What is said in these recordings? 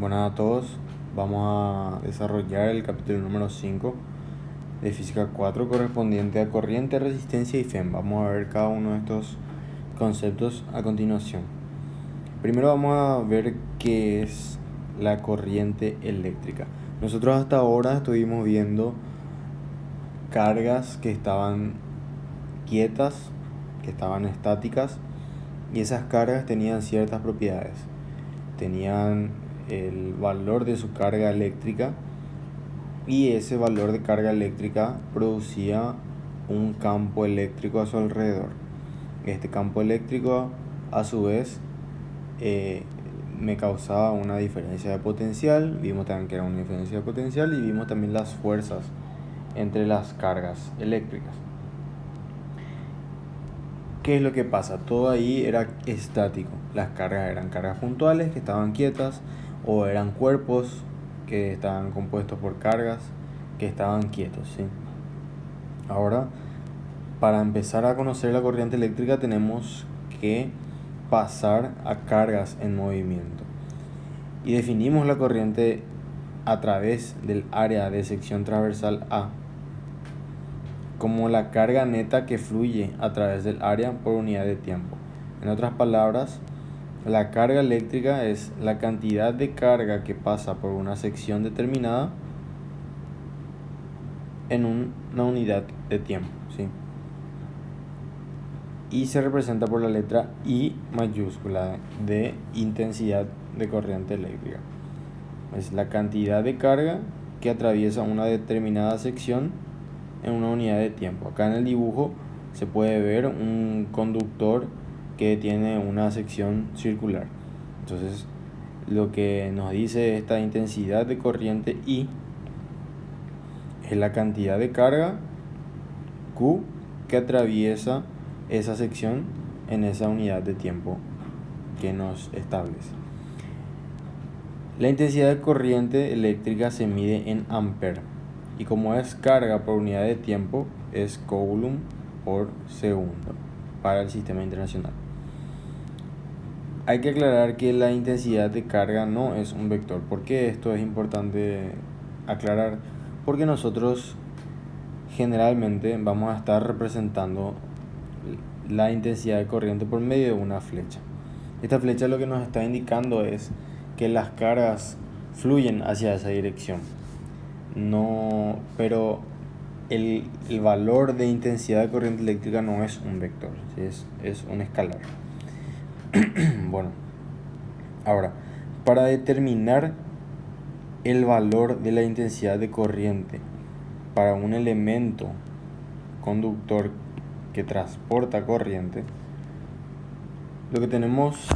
Buenas a todos, vamos a desarrollar el capítulo número 5 de Física 4 correspondiente a corriente, resistencia y FEM. Vamos a ver cada uno de estos conceptos a continuación. Primero vamos a ver qué es la corriente eléctrica. Nosotros hasta ahora estuvimos viendo cargas que estaban quietas, que estaban estáticas, y esas cargas tenían ciertas propiedades. Tenían el valor de su carga eléctrica y ese valor de carga eléctrica producía un campo eléctrico a su alrededor. Este campo eléctrico a su vez me causaba una diferencia de potencial. Vimos también que era una diferencia de potencial y vimos también las fuerzas entre las cargas eléctricas. ¿Qué es lo que pasa? Todo ahí era estático. Las cargas eran cargas puntuales que estaban quietas, o eran cuerpos que estaban compuestos por cargas que estaban quietos, ¿sí? Ahora, para empezar a conocer la corriente eléctrica tenemos que pasar a cargas en movimiento. Y definimos la corriente a través del área de sección transversal A como la carga neta que fluye a través del área por unidad de tiempo. En otras palabras, la carga eléctrica es la cantidad de carga que pasa por una sección determinada en una unidad de tiempo, ¿sí? Y se representa por la letra I mayúscula de intensidad de corriente eléctrica. Es la cantidad de carga que atraviesa una determinada sección en una unidad de tiempo. Acá en el dibujo se puede ver un conductor que tiene una sección circular. Entonces, lo que nos dice esta intensidad de corriente I es la cantidad de carga Q que atraviesa esa sección en esa unidad de tiempo que nos establece. La intensidad de corriente eléctrica se mide en ampere y como es carga por unidad de tiempo es coulomb por segundo para el sistema internacional. Hay que aclarar que la intensidad de carga no es un vector. ¿Por qué esto es importante aclarar? Porque nosotros generalmente vamos a estar representando la intensidad de corriente por medio de una flecha. Esta flecha lo que nos está indicando es que las cargas fluyen hacia esa dirección. Pero el valor de intensidad de corriente eléctrica no es un vector, es un escalar. Bueno, ahora, para determinar el valor de la intensidad de corriente para un elemento conductor que transporta corriente, lo que tenemos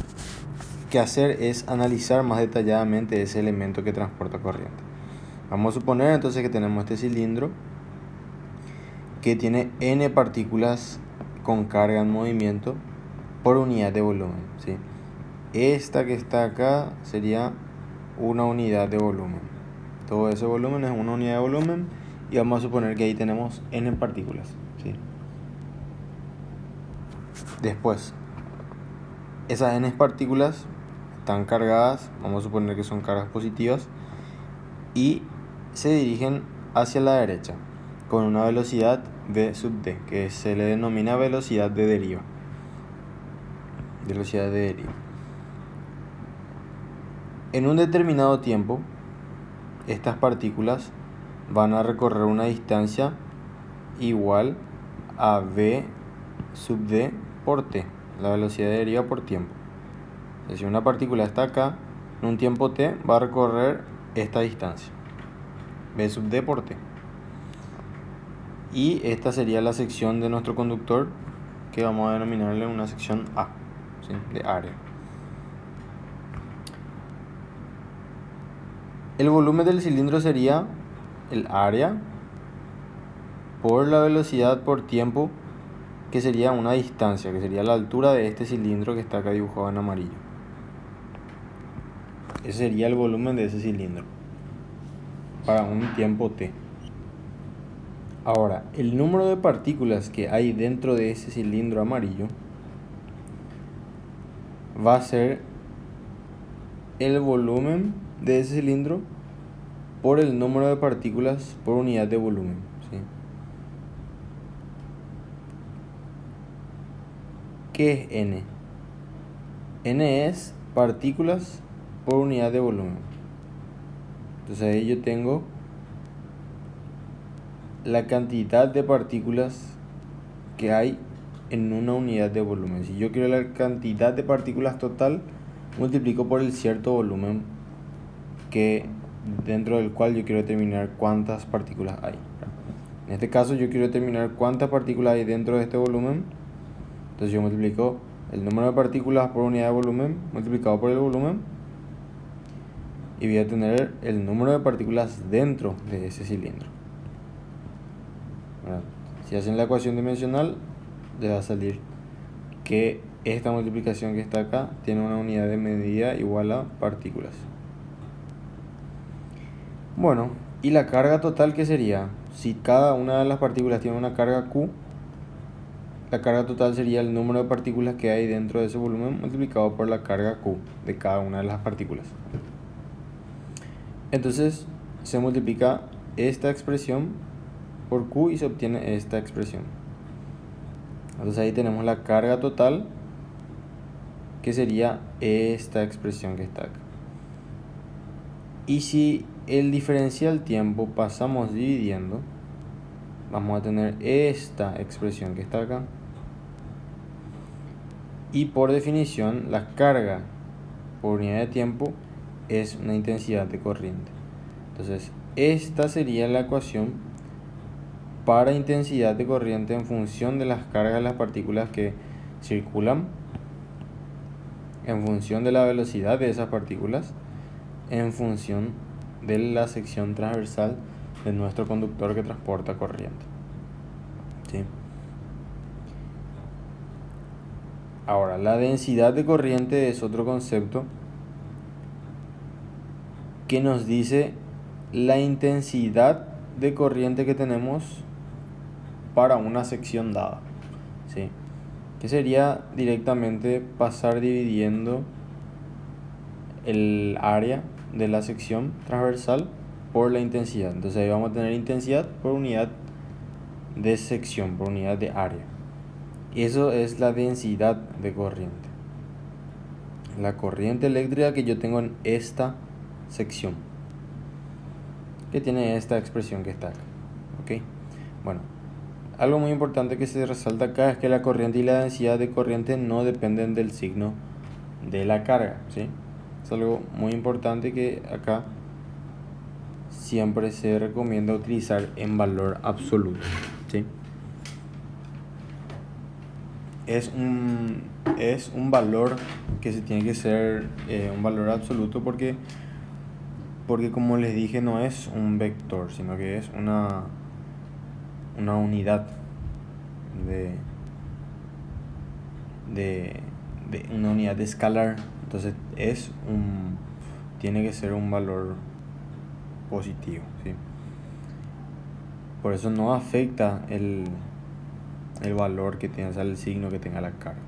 que hacer es analizar más detalladamente ese elemento que transporta corriente. Vamos a suponer entonces que tenemos este cilindro que tiene n partículas con carga en movimiento por unidad de volumen, ¿sí? Esta que está acá sería una unidad de volumen. Todo ese volumen es una unidad de volumen y vamos a suponer que ahí tenemos n partículas, ¿sí? Después, esas n partículas están cargadas, vamos a suponer que son cargas positivas, y se dirigen hacia la derecha con una velocidad v sub d, que se le denomina velocidad de deriva. En un determinado tiempo, estas partículas van a recorrer una distancia igual a v sub d por t, la velocidad de deriva por tiempo. Si una partícula está acá, en un tiempo t va a recorrer esta distancia, v sub d por t. Y esta sería la sección de nuestro conductor, que vamos a denominarle una sección A, ¿sí? De área. El volumen del cilindro sería el área por la velocidad por tiempo, que sería una distancia, que sería la altura de este cilindro que está acá dibujado en amarillo. Ese sería el volumen de ese cilindro para un tiempo t. Ahora, el número de partículas que hay dentro de ese cilindro amarillo va a ser el volumen de ese cilindro por el número de partículas por unidad de volumen, ¿sí? ¿Qué es N? N es partículas por unidad de volumen. Entonces ahí yo tengo la cantidad de partículas que hay en una unidad de volumen. Si yo quiero la cantidad de partículas total, multiplico por el cierto volumen que dentro del cual yo quiero determinar cuántas partículas hay. En este caso yo quiero determinar cuántas partículas hay dentro de este volumen. Entonces yo multiplico el número de partículas por unidad de volumen multiplicado por el volumen y voy a tener el número de partículas dentro de ese cilindro. Bueno, si hacen la ecuación dimensional, les va a salir que esta multiplicación que está acá tiene una unidad de medida igual a partículas. Bueno, ¿y la carga total qué sería? Si cada una de las partículas tiene una carga Q, la carga total sería el número de partículas que hay dentro de ese volumen multiplicado por la carga Q de cada una de las partículas. Entonces se multiplica esta expresión por Q y se obtiene esta expresión. Entonces ahí tenemos la carga total, que sería esta expresión que está acá. Y si el diferencial tiempo pasamos dividiendo, vamos a tener esta expresión que está acá. Y por definición, la carga por unidad de tiempo es una intensidad de corriente. Entonces, esta sería la ecuación para intensidad de corriente en función de las cargas de las partículas que circulan, en función de la velocidad de esas partículas, en función de la sección transversal de nuestro conductor que transporta corriente. ¿Sí? Ahora, la densidad de corriente es otro concepto que nos dice la intensidad de corriente que tenemos para una sección dada, ¿sí? Que sería directamente pasar dividiendo el área de la sección transversal por la intensidad. Entonces ahí vamos a tener intensidad por unidad de sección, por unidad de área. Y eso es la densidad de corriente. La corriente eléctrica que yo tengo en esta sección, que tiene esta expresión que está acá. ¿Ok? Bueno, algo muy importante que se resalta acá es que la corriente y la densidad de corriente no dependen del signo de la carga, ¿sí? Es algo muy importante que acá siempre se recomienda utilizar en valor absoluto, ¿sí? Es un valor que se tiene que ser un valor absoluto porque como les dije no es un vector, sino que es una unidad de una unidad escalar. Entonces tiene que ser un valor positivo, ¿sí? Por eso no afecta el valor que tenga, o sea, el signo que tenga la carga.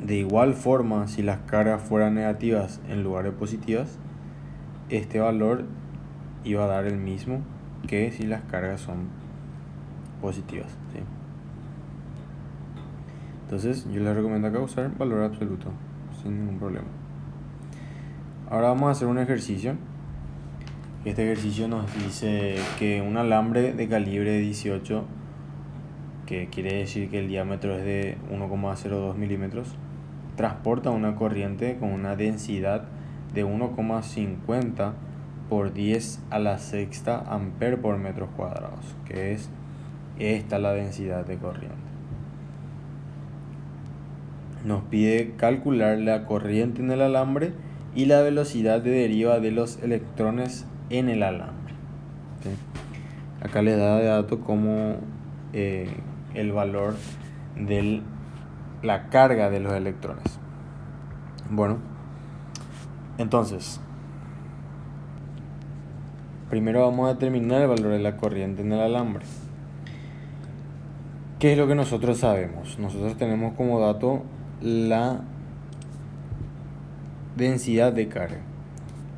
De igual forma, si las cargas fueran negativas en lugar de positivas, este valor iba a dar el mismo que si las cargas son positivas, ¿sí? Entonces yo les recomiendo acá usar valor absoluto sin ningún problema. Ahora vamos a hacer un ejercicio. Este ejercicio nos dice que un alambre de calibre 18, que quiere decir que el diámetro es de 1,02 milímetros, transporta una corriente con una densidad de 1,50 por 10 a la sexta amper por metros cuadrados, que es esta la densidad de corriente. Nos pide calcular la corriente en el alambre y la velocidad de deriva de los electrones en el alambre, ¿sí? Acá les da de dato como el valor de la carga de los electrones. Bueno, entonces primero vamos a determinar el valor de la corriente en el alambre. ¿Qué es lo que nosotros sabemos? Nosotros tenemos como dato la densidad de carga.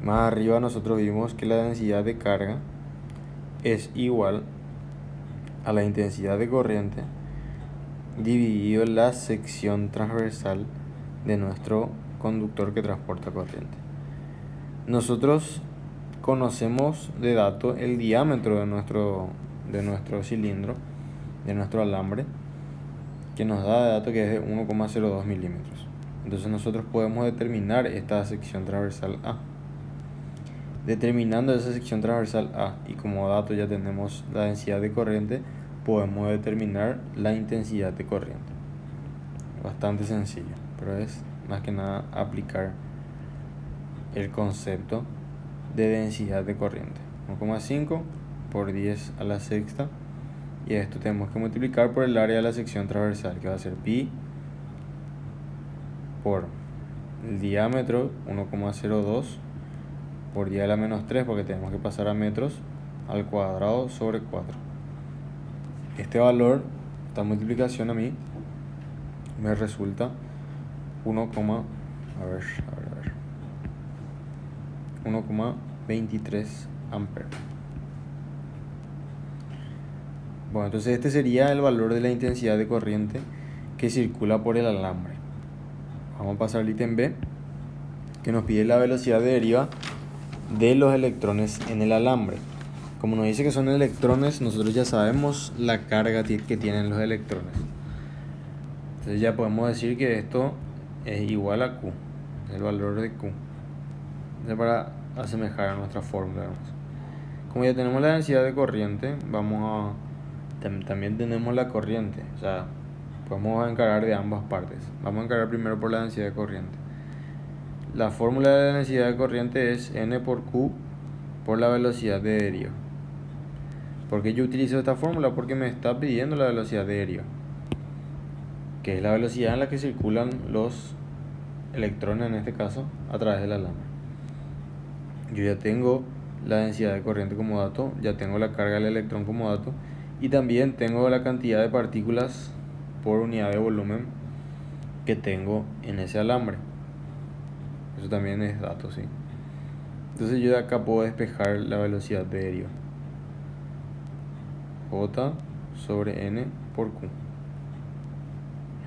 Más arriba nosotros vimos que la densidad de carga es igual a la intensidad de corriente dividido la sección transversal de nuestro conductor que transporta corriente. Nosotros conocemos de dato el diámetro de nuestro cilindro, de nuestro alambre, que nos da de dato que es de 1,02 milímetros. Entonces nosotros podemos determinar esta sección transversal A. Determinando esa sección transversal A y como dato ya tenemos la densidad de corriente, podemos determinar la intensidad de corriente. Bastante sencillo, pero es más que nada aplicar el concepto de densidad de corriente. 1,5 por 10 a la sexta, y esto tenemos que multiplicar por el área de la sección transversal, que va a ser pi por el diámetro 1,02 por 10 a la menos 3, porque tenemos que pasar a metros, al cuadrado sobre 4. Este valor, esta multiplicación a mí me resulta 1,23 amperes. Bueno, entonces este sería el valor de la intensidad de corriente que circula por el alambre. Vamos a pasar al ítem B, que nos pide la velocidad de deriva de los electrones en el alambre. Como nos dice que son electrones, nosotros ya sabemos la carga que tienen los electrones. Entonces ya podemos decir que esto es igual a Q, el valor de Q. Entonces para asemejar a nuestra fórmula, como ya tenemos la densidad de corriente, también tenemos la corriente. O sea, podemos encarar de ambas partes. Vamos a encarar primero por la densidad de corriente. La fórmula de la densidad de corriente es N por Q por la velocidad de deriva. ¿Por qué yo utilizo esta fórmula? Porque me está pidiendo la velocidad de deriva, que es la velocidad en la que circulan los electrones, en este caso, a través del alambre. Yo ya tengo la densidad de corriente como dato, ya tengo la carga del electrón como dato, y también tengo la cantidad de partículas por unidad de volumen que tengo en ese alambre. Eso también es dato, ¿sí? Entonces yo de acá puedo despejar la velocidad de deriva. J sobre N por Q.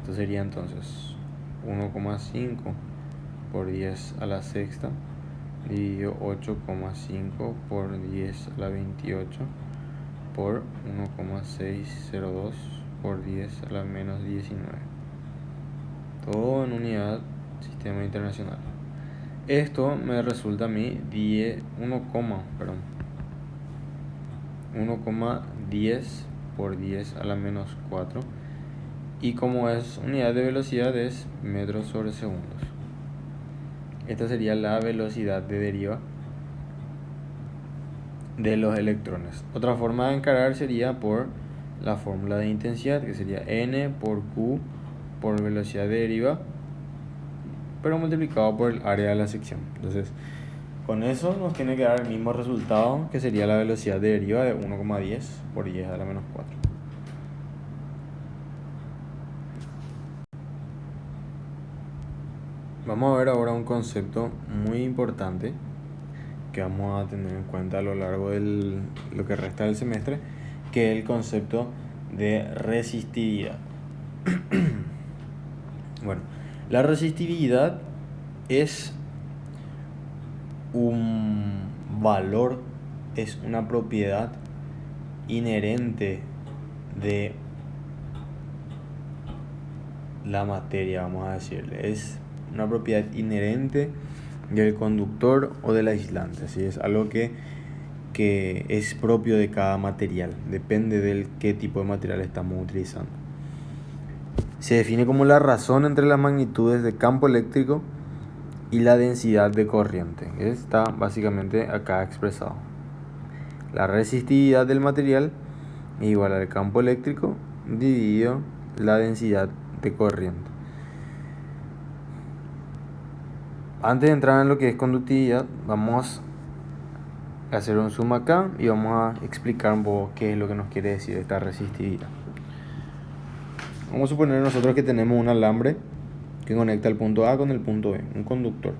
Esto sería entonces 1,5 por 10 a la sexta dividido 8,5 por 10 a la 28 por 1,602 por 10 a la menos 19. Todo en unidad sistema internacional. Esto me resulta a mí 1,10 por 10 a la menos 4. Y como es unidad de velocidad, es metros sobre segundos. Esta sería la velocidad de deriva de los electrones. Otra forma de encarar sería por la fórmula de intensidad, que sería N por Q por velocidad de deriva, pero multiplicado por el área de la sección. Entonces, con eso nos tiene que dar el mismo resultado, que sería la velocidad de deriva de 1,10 por 10 a la menos 4. Vamos a ver ahora un concepto muy importante que vamos a tener en cuenta a lo largo de lo que resta del semestre, que es el concepto de resistividad. Bueno, la resistividad es un valor, es una propiedad inherente de la materia, vamos a decirle. Es una propiedad inherente del conductor o del aislante. Así es algo que es propio de cada material, depende del qué tipo de material estamos utilizando. Se define como la razón entre las magnitudes de campo eléctrico y la densidad de corriente. Está básicamente acá expresado. La resistividad del material es igual al campo eléctrico dividido la densidad de corriente. Antes de entrar en lo que es conductividad, vamos a hacer un zoom acá y vamos a explicar un poco qué es lo que nos quiere decir esta resistividad. Vamos a suponer nosotros que tenemos un alambre que conecta el punto A con el punto B, un conductor.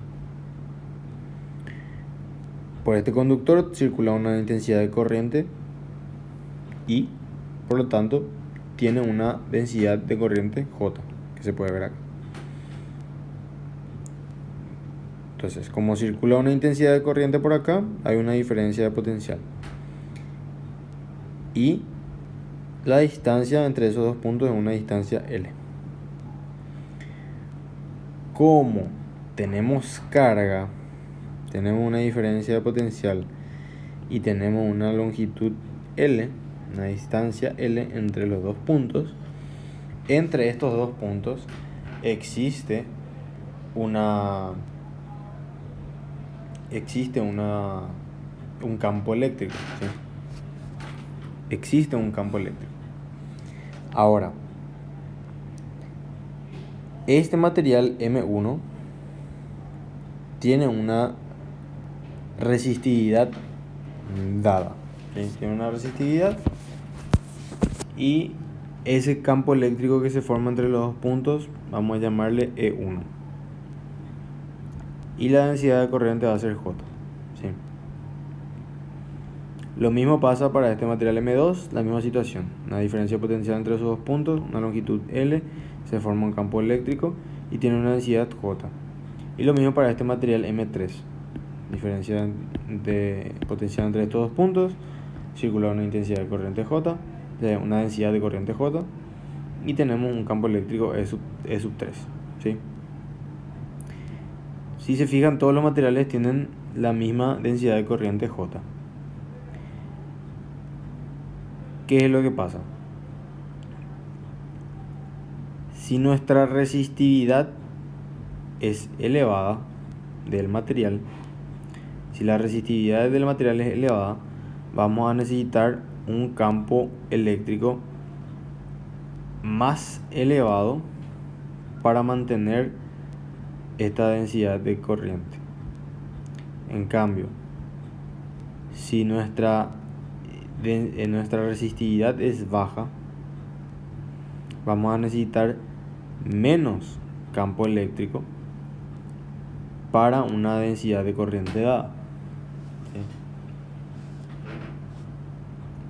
Por este conductor circula una intensidad de corriente I, por lo tanto tiene una densidad de corriente J, que se puede ver acá. Entonces, como circula una intensidad de corriente por acá, hay una diferencia de potencial. Y la distancia entre esos dos puntos es una distancia L. Como tenemos carga, tenemos una diferencia de potencial y tenemos una longitud L, una distancia L entre los dos puntos, entre estos dos puntos existe un campo eléctrico, ¿sí? Existe un campo eléctrico. Ahora, este material M1 tiene una resistividad dada, ¿sí? Tiene una resistividad, y ese campo eléctrico que se forma entre los dos puntos vamos a llamarle E1, y la densidad de corriente va a ser J, ¿sí? Lo mismo pasa para este material M2, la misma situación, una diferencia potencial entre esos dos puntos, una longitud L, se forma un campo eléctrico y tiene una densidad J. Y lo mismo para este material M3, diferencia de potencial entre estos dos puntos, circula una intensidad de corriente J, una densidad de corriente J, y tenemos un campo eléctrico E sub 3, ¿sí? Si se fijan, todos los materiales tienen la misma densidad de corriente J. ¿Qué es lo que pasa? Si nuestra resistividad es elevada del material, si la resistividad del material es elevada, vamos a necesitar un campo eléctrico más elevado para mantener esta densidad de corriente. En cambio, si nuestra resistividad es baja, vamos a necesitar menos campo eléctrico para una densidad de corriente dada, ¿sí?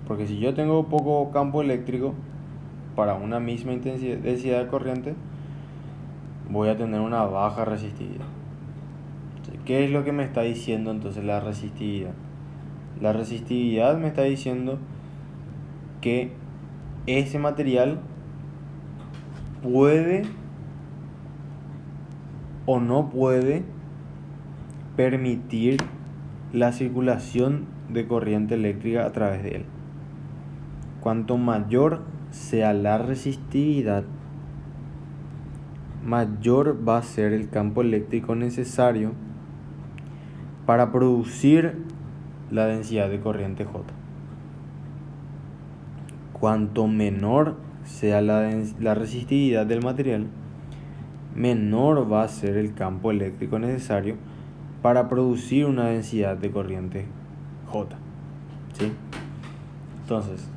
Porque si yo tengo poco campo eléctrico para una misma densidad de corriente, voy a tener una baja resistividad. ¿Qué es lo que me está diciendo entonces la resistividad? La resistividad me está diciendo que ese material puede o no puede permitir la circulación de corriente eléctrica a través de él. Cuanto mayor sea la resistividad, mayor va a ser el campo eléctrico necesario para producir la densidad de corriente J. Cuanto menor sea la resistividad del material, menor va a ser el campo eléctrico necesario para producir una densidad de corriente J, ¿sí? Entonces,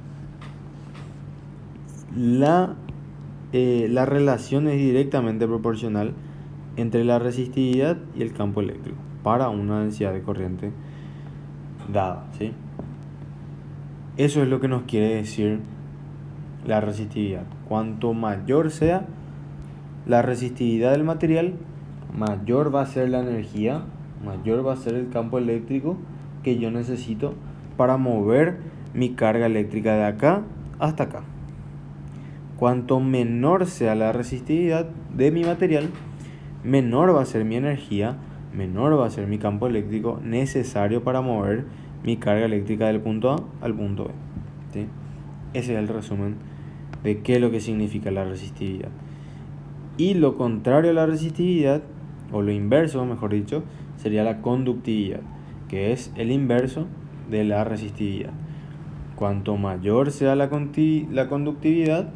la relación es directamente proporcional entre la resistividad y el campo eléctrico para una densidad de corriente dada, ¿sí? Eso es lo que nos quiere decir la resistividad. Cuanto mayor sea la resistividad del material, mayor va a ser la energía, mayor va a ser el campo eléctrico que yo necesito para mover mi carga eléctrica de acá hasta acá. Cuanto menor sea la resistividad de mi material, menor va a ser mi energía, menor va a ser mi campo eléctrico necesario para mover mi carga eléctrica del punto A al punto B, ¿sí? Ese es el resumen de qué es lo que significa la resistividad. Y lo contrario a la resistividad, o lo inverso, mejor dicho, sería la conductividad, que es el inverso de la resistividad. Cuanto mayor sea la conductividad,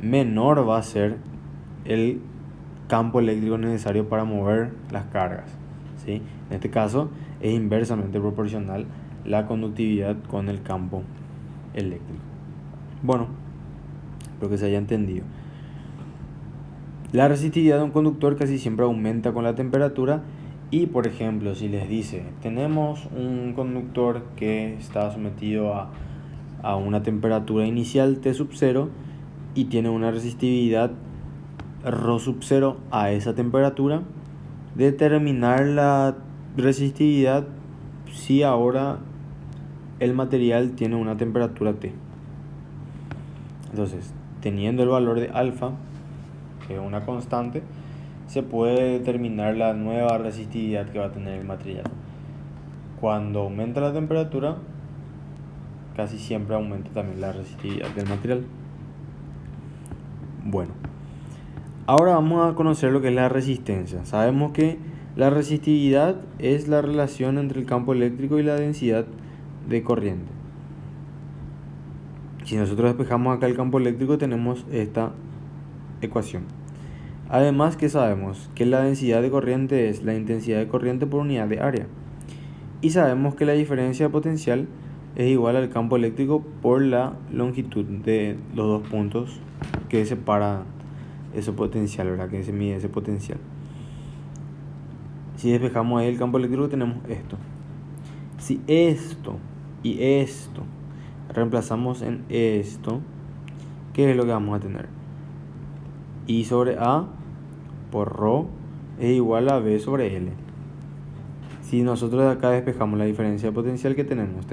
menor va a ser el campo eléctrico necesario para mover las cargas, ¿sí? En este caso es inversamente proporcional la conductividad con el campo eléctrico. Bueno, espero que se haya entendido. La resistividad de un conductor casi siempre aumenta con la temperatura Y por ejemplo, si les dice, tenemos un conductor que está sometido a una temperatura inicial T sub 0 y tiene una resistividad ρ sub 0 a esa temperatura, determinar la resistividad si ahora el material tiene una temperatura T. Entonces, teniendo el valor de alfa, que es una constante, se puede determinar la nueva resistividad que va a tener el material. Cuando aumenta la temperatura, casi siempre aumenta también la resistividad del material. Bueno, ahora vamos a conocer lo que es la resistencia. Sabemos que la resistividad es la relación entre el campo eléctrico y la densidad de corriente. Si nosotros despejamos acá el campo eléctrico, tenemos esta ecuación. Además que sabemos que la densidad de corriente es la intensidad de corriente por unidad de área. Y sabemos que la diferencia potencial es igual al campo eléctrico por la longitud de los dos puntos que separa ese potencial, ¿verdad? Que se mide ese potencial. Si despejamos ahí el campo eléctrico, tenemos esto. Si esto y esto reemplazamos en esto, ¿qué es lo que vamos a tener? I sobre A por ρ es igual a B sobre L. Si nosotros de acá despejamos la diferencia de potencial que tenemos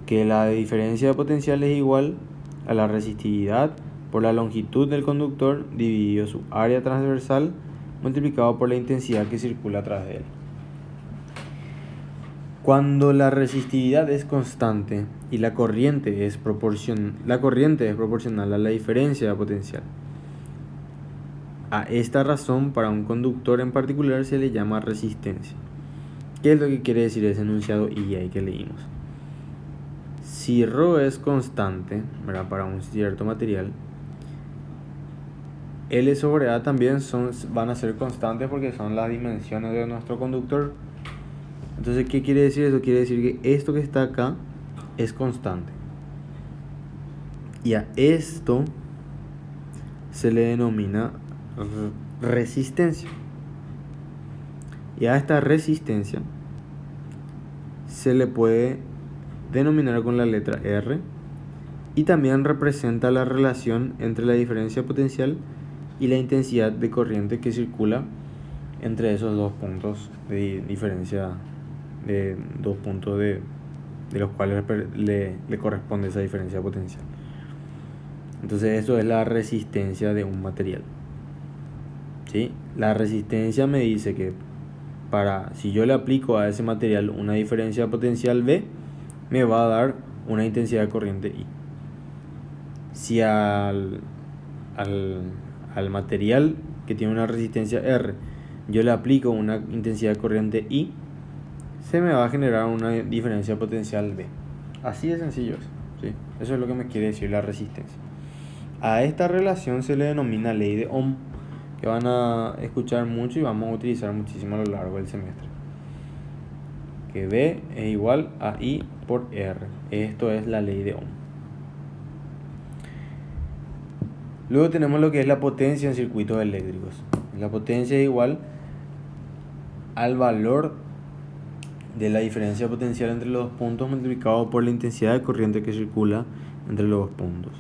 que la diferencia de potencial es igual a la resistividad por la longitud del conductor dividido su área transversal multiplicado por la intensidad que circula a través de él. Cuando la resistividad es constante y la corriente es proporcional a la diferencia de potencial. A esta razón, para un conductor en particular se le llama resistencia. ¿Qué es lo que quiere decir ese enunciado I ahí que leímos? Si ρ es constante, ¿verdad?, para un cierto material, L sobre A también van a ser constantes porque son las dimensiones de nuestro conductor. Entonces, ¿qué quiere decir eso? Quiere decir que esto que está acá es constante. Y a esto se le denomina resistencia. Y a esta resistencia se le puede denominar con la letra R y también representa la relación entre la diferencia potencial y la intensidad de corriente que circula entre esos dos puntos de diferencia, de dos puntos de los cuales le corresponde esa diferencia potencial. Entonces eso es la resistencia de un material, ¿sí? La resistencia me dice que si yo le aplico a ese material una diferencia potencial V, me va a dar una intensidad de corriente I. Si al material que tiene una resistencia R yo le aplico una intensidad de corriente I, se me va a generar una diferencia potencial V. Así de sencillo es, ¿sí? Eso es lo que me quiere decir la resistencia. A esta relación se le denomina ley de Ohm, que van a escuchar mucho y vamos a utilizar muchísimo a lo largo del semestre. Que V es igual a I por R. Esto es la ley de Ohm. Luego tenemos lo que es la potencia en circuitos eléctricos. La potencia es igual al valor de la diferencia potencial entre los dos puntos multiplicado por la intensidad de corriente que circula entre los dos puntos.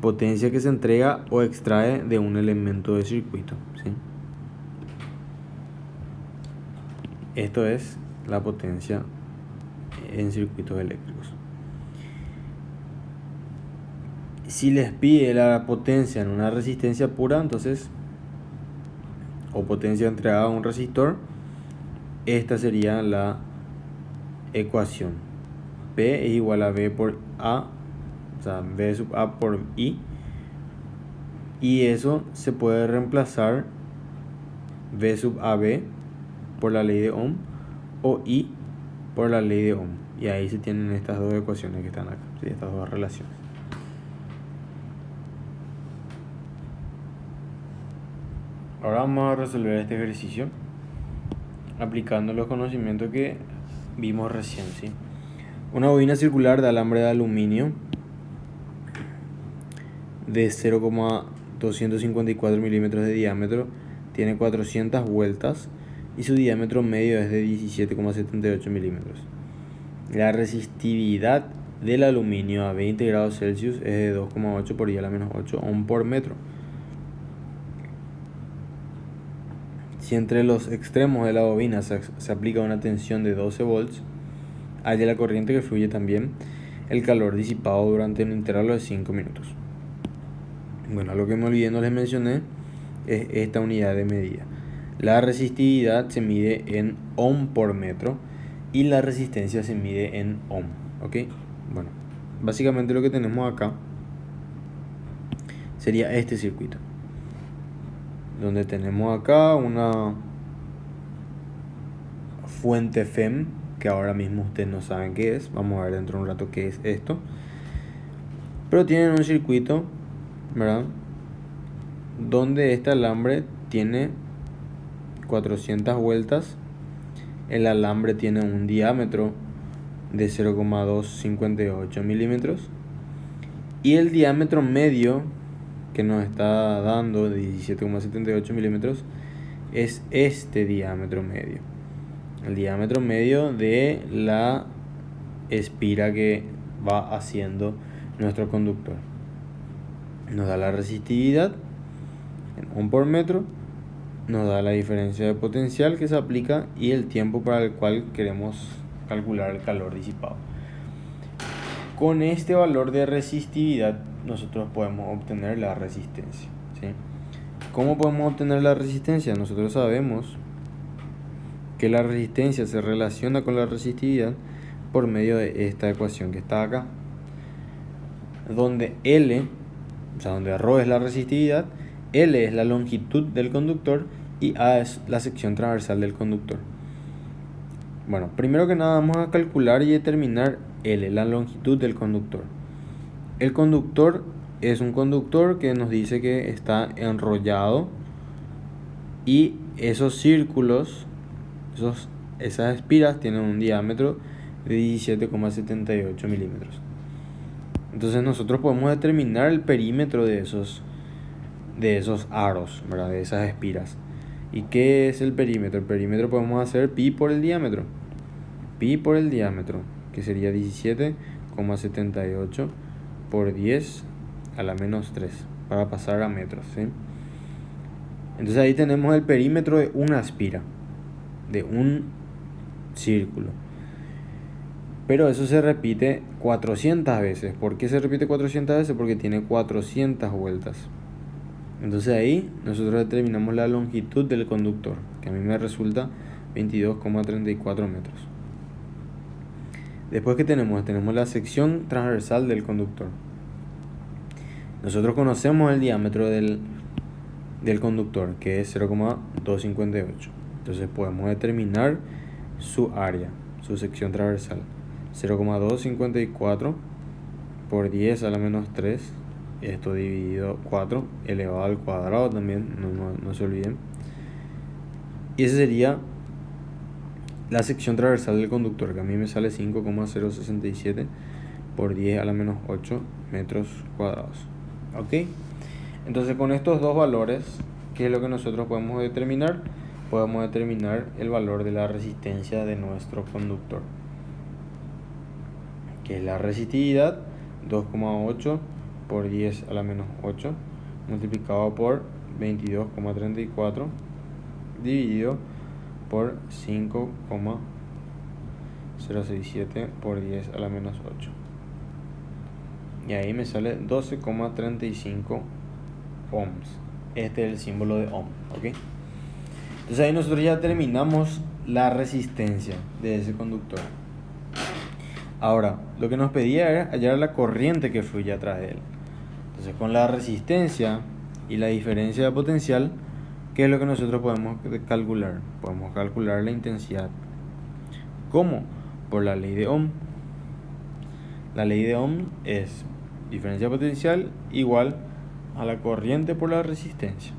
Potencia que se entrega o extrae de un elemento de circuito, ¿sí? Esto es la potencia en circuitos eléctricos. Si les pide la potencia en una resistencia pura, entonces, o potencia entregada a un resistor, esta sería la ecuación. P es igual a V por A, o sea, V sub A por I, y eso se puede reemplazar V sub AB por la ley de Ohm o I por la ley de Ohm, y ahí se tienen estas dos ecuaciones que están acá, ¿sí? Estas dos relaciones. Ahora vamos a resolver este ejercicio aplicando los conocimientos que vimos recién, ¿sí? Una bobina circular de alambre de aluminio de 0,254 milímetros de diámetro tiene 400 vueltas y su diámetro medio es de 17,78 milímetros. La resistividad del aluminio a 20 grados Celsius es de 2,8 por 10 a la menos 8 ohm por metro. Si entre los extremos de la bobina se aplica una tensión de 12 volts, haya la corriente que fluye también el calor disipado durante un intervalo de 5 minutos. Bueno, lo que me olvidé no les mencioné es esta unidad de medida. La resistividad se mide en ohm por metro y la resistencia se mide en ohm. ¿Ok? Bueno, básicamente lo que tenemos acá sería este circuito, donde tenemos acá una fuente FEM, que ahora mismo ustedes no saben qué es. Vamos a ver dentro de un rato qué es esto. Pero tienen un circuito, ¿verdad?, donde este alambre tiene 400 vueltas. El alambre tiene un diámetro de 0,258 milímetros. Y el diámetro medio que nos está dando de 17,78 milímetros es este diámetro medio. El diámetro medio de la espira que va haciendo nuestro conductor. Nos da la resistividad en ohm por metro, nos da la diferencia de potencial que se aplica y el tiempo para el cual queremos calcular el calor disipado. Con este valor de resistividad nosotros podemos obtener la resistencia, ¿sí? ¿Cómo podemos obtener la resistencia? Nosotros sabemos que la resistencia se relaciona con la resistividad por medio de esta ecuación que está acá, donde L, o sea, donde ρ es la resistividad, L es la longitud del conductor y A es la sección transversal del conductor. Bueno, primero que nada vamos a calcular y determinar L, la longitud del conductor. El conductor es un conductor que nos dice que está enrollado y esos círculos, esas espiras tienen un diámetro de 17,78 milímetros. Entonces nosotros podemos determinar el perímetro de esos aros, ¿verdad?, de esas espiras. ¿Y qué es el perímetro? El perímetro podemos hacer pi por el diámetro. Pi por el diámetro, que sería 17,78 por 10 a la menos 3, para pasar a metros, ¿sí? Entonces ahí tenemos el perímetro de una espira, de un círculo. Pero eso se repite 400 veces. ¿Por qué se repite 400 veces? Porque tiene 400 vueltas. Entonces ahí nosotros determinamos la longitud del conductor, que a mí me resulta 22,34 metros. Después que tenemos la sección transversal del conductor. Nosotros conocemos el diámetro del conductor, que es 0,258. Entonces podemos determinar su área, su sección transversal. 0,254 por 10 a la menos 3. Esto dividido 4 elevado al cuadrado también, no se olviden. Y esa sería la sección transversal del conductor, que a mí me sale 5,067 por 10 a la menos 8 metros cuadrados. ¿Ok? Entonces con estos dos valores, ¿qué es lo que nosotros podemos determinar? Podemos determinar el valor de la resistencia de nuestro conductor, que es la resistividad 2,8 por 10 a la menos 8 multiplicado por 22,34 dividido por 5,067 por 10 a la menos 8. Y ahí me sale 12,35 ohms. Este es el símbolo de ohm, ¿ok? Entonces ahí nosotros ya terminamos la resistencia de ese conductor. Ahora, lo que nos pedía era hallar la corriente que fluye atrás de él. Entonces, con la resistencia y la diferencia de potencial, ¿qué es lo que nosotros podemos calcular? Podemos calcular la intensidad. ¿Cómo? Por la ley de Ohm. La ley de Ohm es diferencia de potencial igual a la corriente por la resistencia.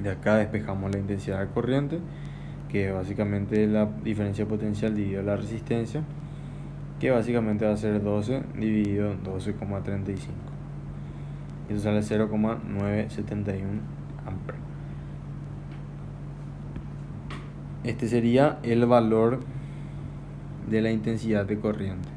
De acá despejamos la intensidad de corriente, que es básicamente la diferencia de potencial dividido la resistencia, que básicamente va a ser 12 dividido 12,35. Eso sale 0,971 amperes. Este sería el valor de la intensidad de corriente.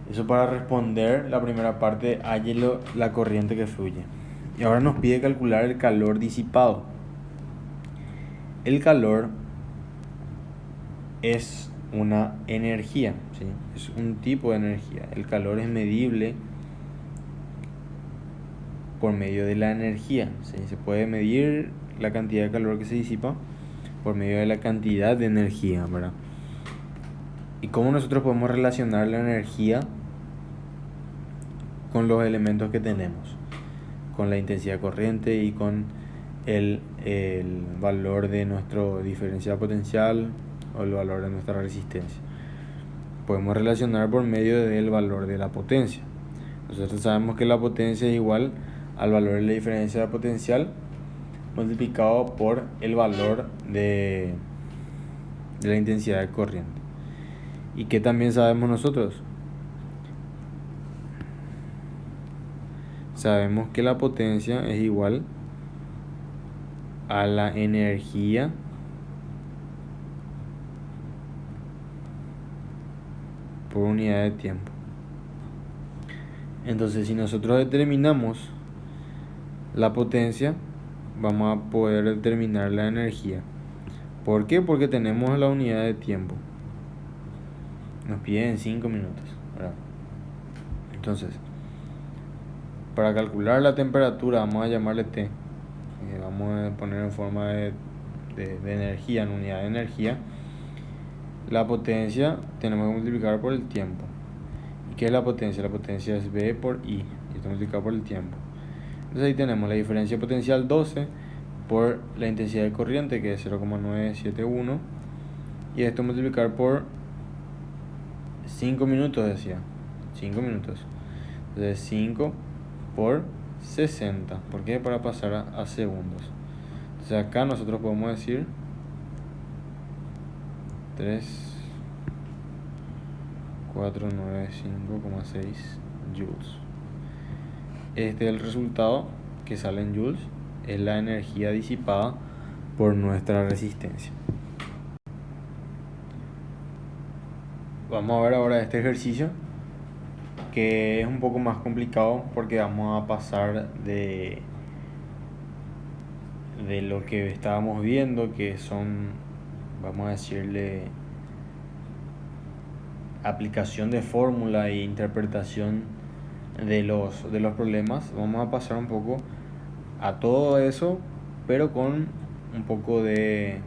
Eso para responder la primera parte, halle la corriente que fluye. Y ahora nos pide calcular el calor disipado. El calor es una energía, ¿sí? Es un tipo de energía. El calor es medible por medio de la energía, ¿sí? Se puede medir la cantidad de calor que se disipa por medio de la cantidad de energía, ¿verdad? ¿Y cómo nosotros podemos relacionar la energía con los elementos que tenemos? Con la intensidad corriente y con el valor de nuestro diferencial potencial o el valor de nuestra resistencia. Podemos relacionar por medio del valor de la potencia. Nosotros sabemos que la potencia es igual al valor de la diferencia potencial multiplicado por el valor de la intensidad de corriente. ¿Y qué también sabemos nosotros? Sabemos que la potencia es igual a la energía por unidad de tiempo. Entonces, si nosotros determinamos la potencia, vamos a poder determinar la energía. ¿Por qué? Porque tenemos la unidad de tiempo. Nos piden 5 minutos, ¿verdad? Entonces, para calcular la temperatura, vamos a llamarle T. Vamos a poner en forma de energía, en unidad de energía. La potencia tenemos que multiplicar por el tiempo. ¿Y qué es la potencia? La potencia es V por I. Y esto multiplicado por el tiempo. Entonces ahí tenemos la diferencia potencial 12 por la intensidad de corriente, que es 0,971. Y esto multiplicar por 5 minutos, decía. 5 minutos. Entonces 5 por 60. ¿Por qué? Para pasar a segundos. Entonces acá nosotros podemos decir 3,495,6 joules. Este es el resultado que sale en joules. Es la energía disipada por nuestra resistencia. Vamos a ver ahora este ejercicio, que es un poco más complicado porque vamos a pasar de lo que estábamos viendo, que son, vamos a decirle, aplicación de fórmula e interpretación de los problemas. Vamos a pasar un poco a todo eso, pero con un poco de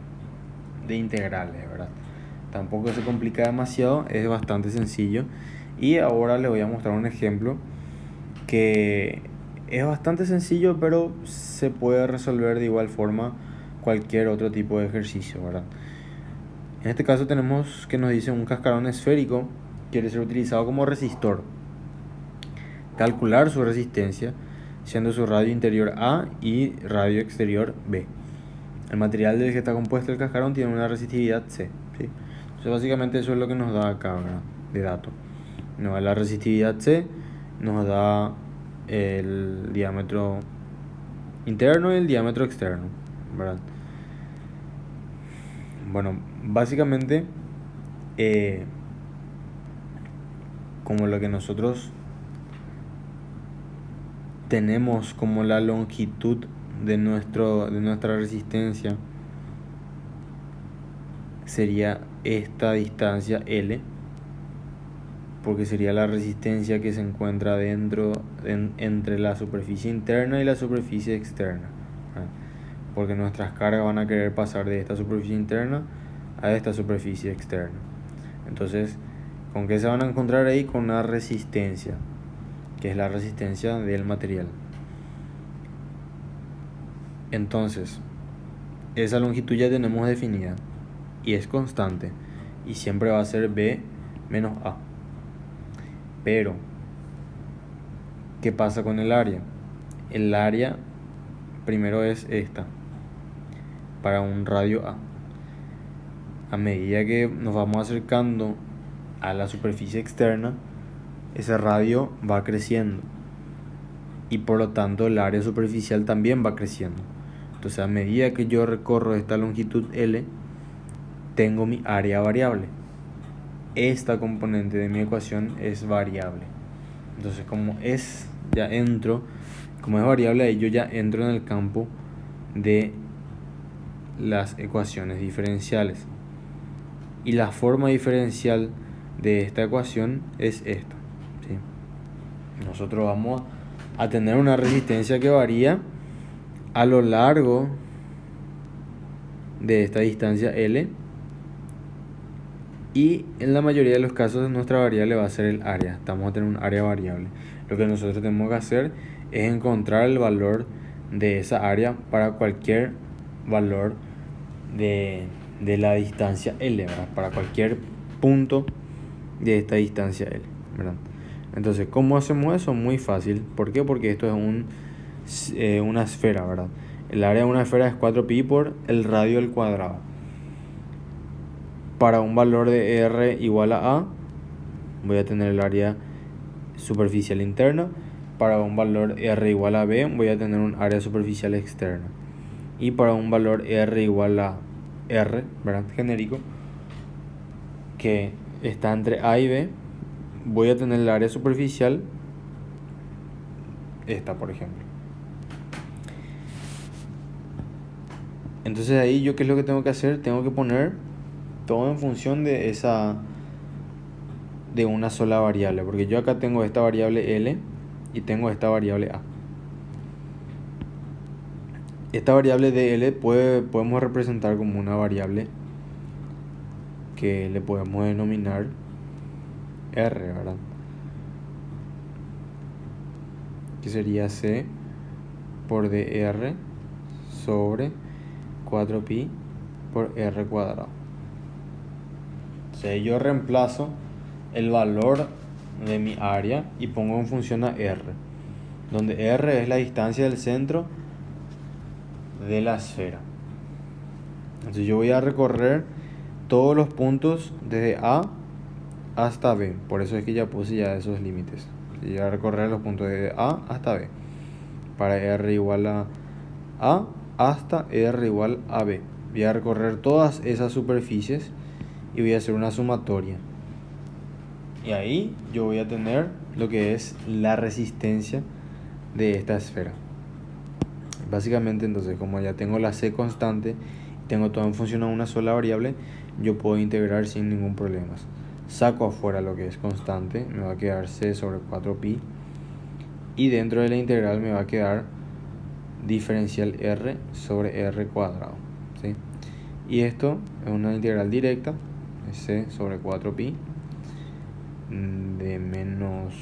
integrales, ¿verdad? Tampoco se complica demasiado, es bastante sencillo. Y ahora les voy a mostrar un ejemplo que es bastante sencillo, pero se puede resolver de igual forma cualquier otro tipo de ejercicio, ¿verdad? En este caso tenemos que nos dice un cascarón esférico quiere ser utilizado como resistor. Calcular su resistencia, siendo su radio interior A y radio exterior B. El material del que está compuesto el cascarón tiene una resistividad C, ¿sí? Entonces básicamente eso es lo que nos da acá, ¿verdad? De dato. Nos da la resistividad C, nos da el diámetro interno y el diámetro externo, ¿verdad? Bueno, básicamente como lo que nosotros tenemos como la longitud de nuestra resistencia sería esta distancia L, porque sería la resistencia que se encuentra entre la superficie interna y la superficie externa, ¿verdad? Porque nuestras cargas van a querer pasar de esta superficie interna a esta superficie externa. Entonces, ¿con qué se van a encontrar ahí? Con una resistencia, que es la resistencia del material. Entonces, esa longitud ya tenemos definida y es constante y siempre va a ser B menos A. Pero, ¿qué pasa con el área? El área primero es esta, para un radio A. A medida que nos vamos acercando a la superficie externa, ese radio va creciendo y por lo tanto el área superficial también va creciendo. Entonces a medida que yo recorro esta longitud L, tengo mi área variable. Esta componente de mi ecuación es variable. Entonces como es variable, ahí yo ya entro en el campo de las ecuaciones diferenciales. Y la forma diferencial de esta ecuación es esta, ¿sí? Nosotros vamos a tener una resistencia que varía a lo largo de esta distancia L, y en la mayoría de los casos nuestra variable va a ser el área. Vamos a tener un área variable. Lo que nosotros tenemos que hacer es encontrar el valor de esa área para cualquier valor de la distancia L, ¿verdad? Para cualquier punto de esta distancia L, ¿verdad? Entonces, ¿cómo hacemos eso? Muy fácil. ¿Por qué? Porque esto es una esfera, ¿verdad? El área de una esfera es 4pi por el radio al cuadrado. Para un valor de R igual a A, voy a tener el área superficial interna. Para un valor R igual a B, voy a tener un área superficial externa. Y para un valor R igual a R, ¿verdad? Genérico, que está entre A y B, voy a tener el área superficial, esta por ejemplo. Entonces ahí yo, ¿qué es lo que tengo que hacer? Tengo que poner todo en función de una sola variable, porque yo acá tengo esta variable L y tengo esta variable A. Esta variable de L podemos representar como una variable que le podemos denominar R, ¿verdad? Que sería C por dr sobre 4pi por r cuadrado. O sea, yo reemplazo el valor de mi área y pongo en función a R, donde R es la distancia del centro de la esfera. Entonces yo voy a recorrer todos los puntos desde A hasta B. Por eso es que ya puse ya esos límites. Voy a recorrer los puntos desde A hasta B. Para R igual a A hasta R igual a B. Voy a recorrer todas esas superficies y voy a hacer una sumatoria. Y ahí yo voy a tener lo que es la resistencia de esta esfera. Básicamente, entonces, como ya tengo la C constante y tengo todo en función a una sola variable, yo puedo integrar sin ningún problema. Saco afuera lo que es constante, me va a quedar C sobre 4pi, y dentro de la integral me va a quedar diferencial R sobre R cuadrado, ¿sí? Y esto es una integral directa, C sobre 4pi de menos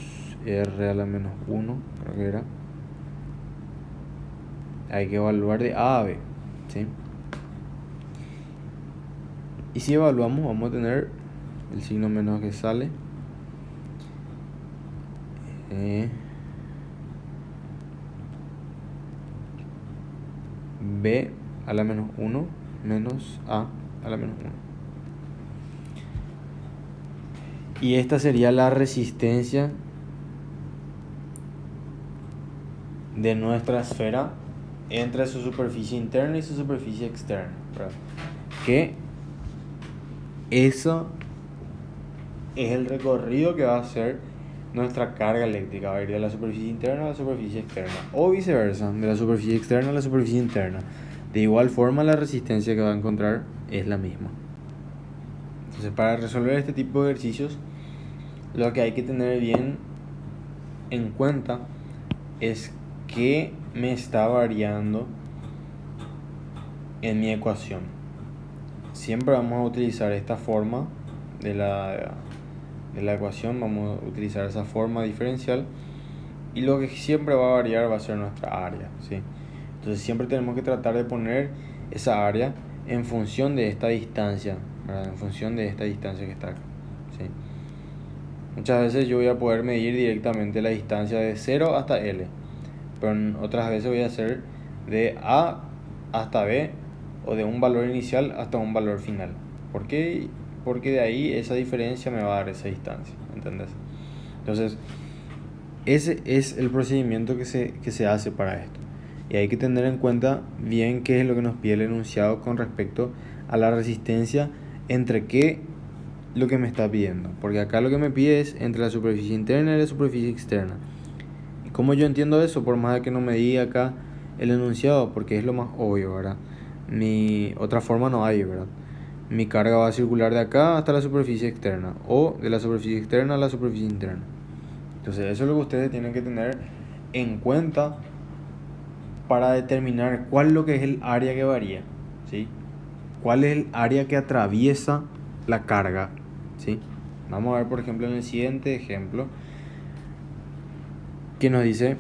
R a la menos 1, creo que era. Hay que evaluar de A a B, ¿sí? Y si evaluamos, vamos a tener el signo menos que sale. B a la menos 1 menos A a la menos 1. Y esta sería la resistencia de nuestra esfera entre su superficie interna y su superficie externa, ¿verdad? Que eso es el recorrido que va a hacer nuestra carga eléctrica. Va a ir de la superficie interna a la superficie externa, o viceversa, de la superficie externa a la superficie interna. De igual forma, la resistencia que va a encontrar es la misma. Entonces, para resolver este tipo de ejercicios, lo que hay que tener bien en cuenta es que me está variando en mi ecuación. Siempre vamos a utilizar esta forma de la ecuación, vamos a utilizar esa forma diferencial, y lo que siempre va a variar va a ser nuestra área, ¿sí? Entonces siempre tenemos que tratar de poner esa área en función de esta distancia, ¿verdad? En función de esta distancia que está acá, ¿sí? Muchas veces yo voy a poder medir directamente la distancia de 0 hasta L, pero en otras veces voy a hacer de A hasta B, o de un valor inicial hasta un valor final. ¿Por qué? Porque de ahí esa diferencia me va a dar esa distancia, ¿entendés? Entonces, ese es el procedimiento que se hace para esto. Y hay que tener en cuenta bien qué es lo que nos pide el enunciado con respecto a la resistencia entre qué lo que me está pidiendo. Porque acá lo que me pide es entre la superficie interna y la superficie externa. ¿Y cómo yo entiendo eso? Por más de que no me diga acá el enunciado, porque es lo más obvio, ¿verdad? Otra forma no hay, ¿verdad? Mi carga va a circular de acá hasta la superficie externa o de la superficie externa a la superficie interna. Entonces eso es lo que ustedes tienen que tener en cuenta para determinar cuál es lo que es el área que varía, ¿sí? ¿Cuál es el área que atraviesa la carga? ¿Sí? Vamos a ver, por ejemplo, en el siguiente ejemplo, que nos dice,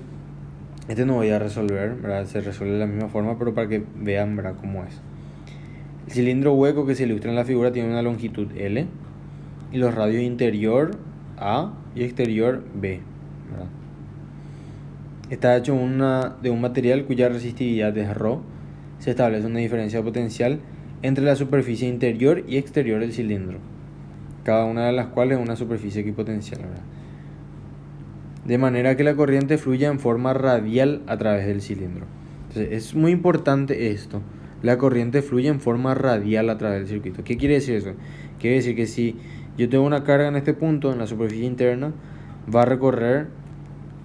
este no voy a resolver, ¿verdad? Se resuelve de la misma forma, pero para que vean, ¿verdad?, cómo es. El cilindro hueco que se ilustra en la figura tiene una longitud L y los radios interior A y exterior B, ¿verdad? Está hecho de un material cuya resistividad es ρ. Se establece una diferencia potencial entre la superficie interior y exterior del cilindro, cada una de las cuales es una superficie equipotencial, ¿verdad? De manera que la corriente fluya en forma radial a través del cilindro. Entonces, es muy importante esto. La corriente fluye en forma radial a través del circuito. ¿Qué quiere decir eso? Quiere decir que si yo tengo una carga en este punto, en la superficie interna, va a recorrer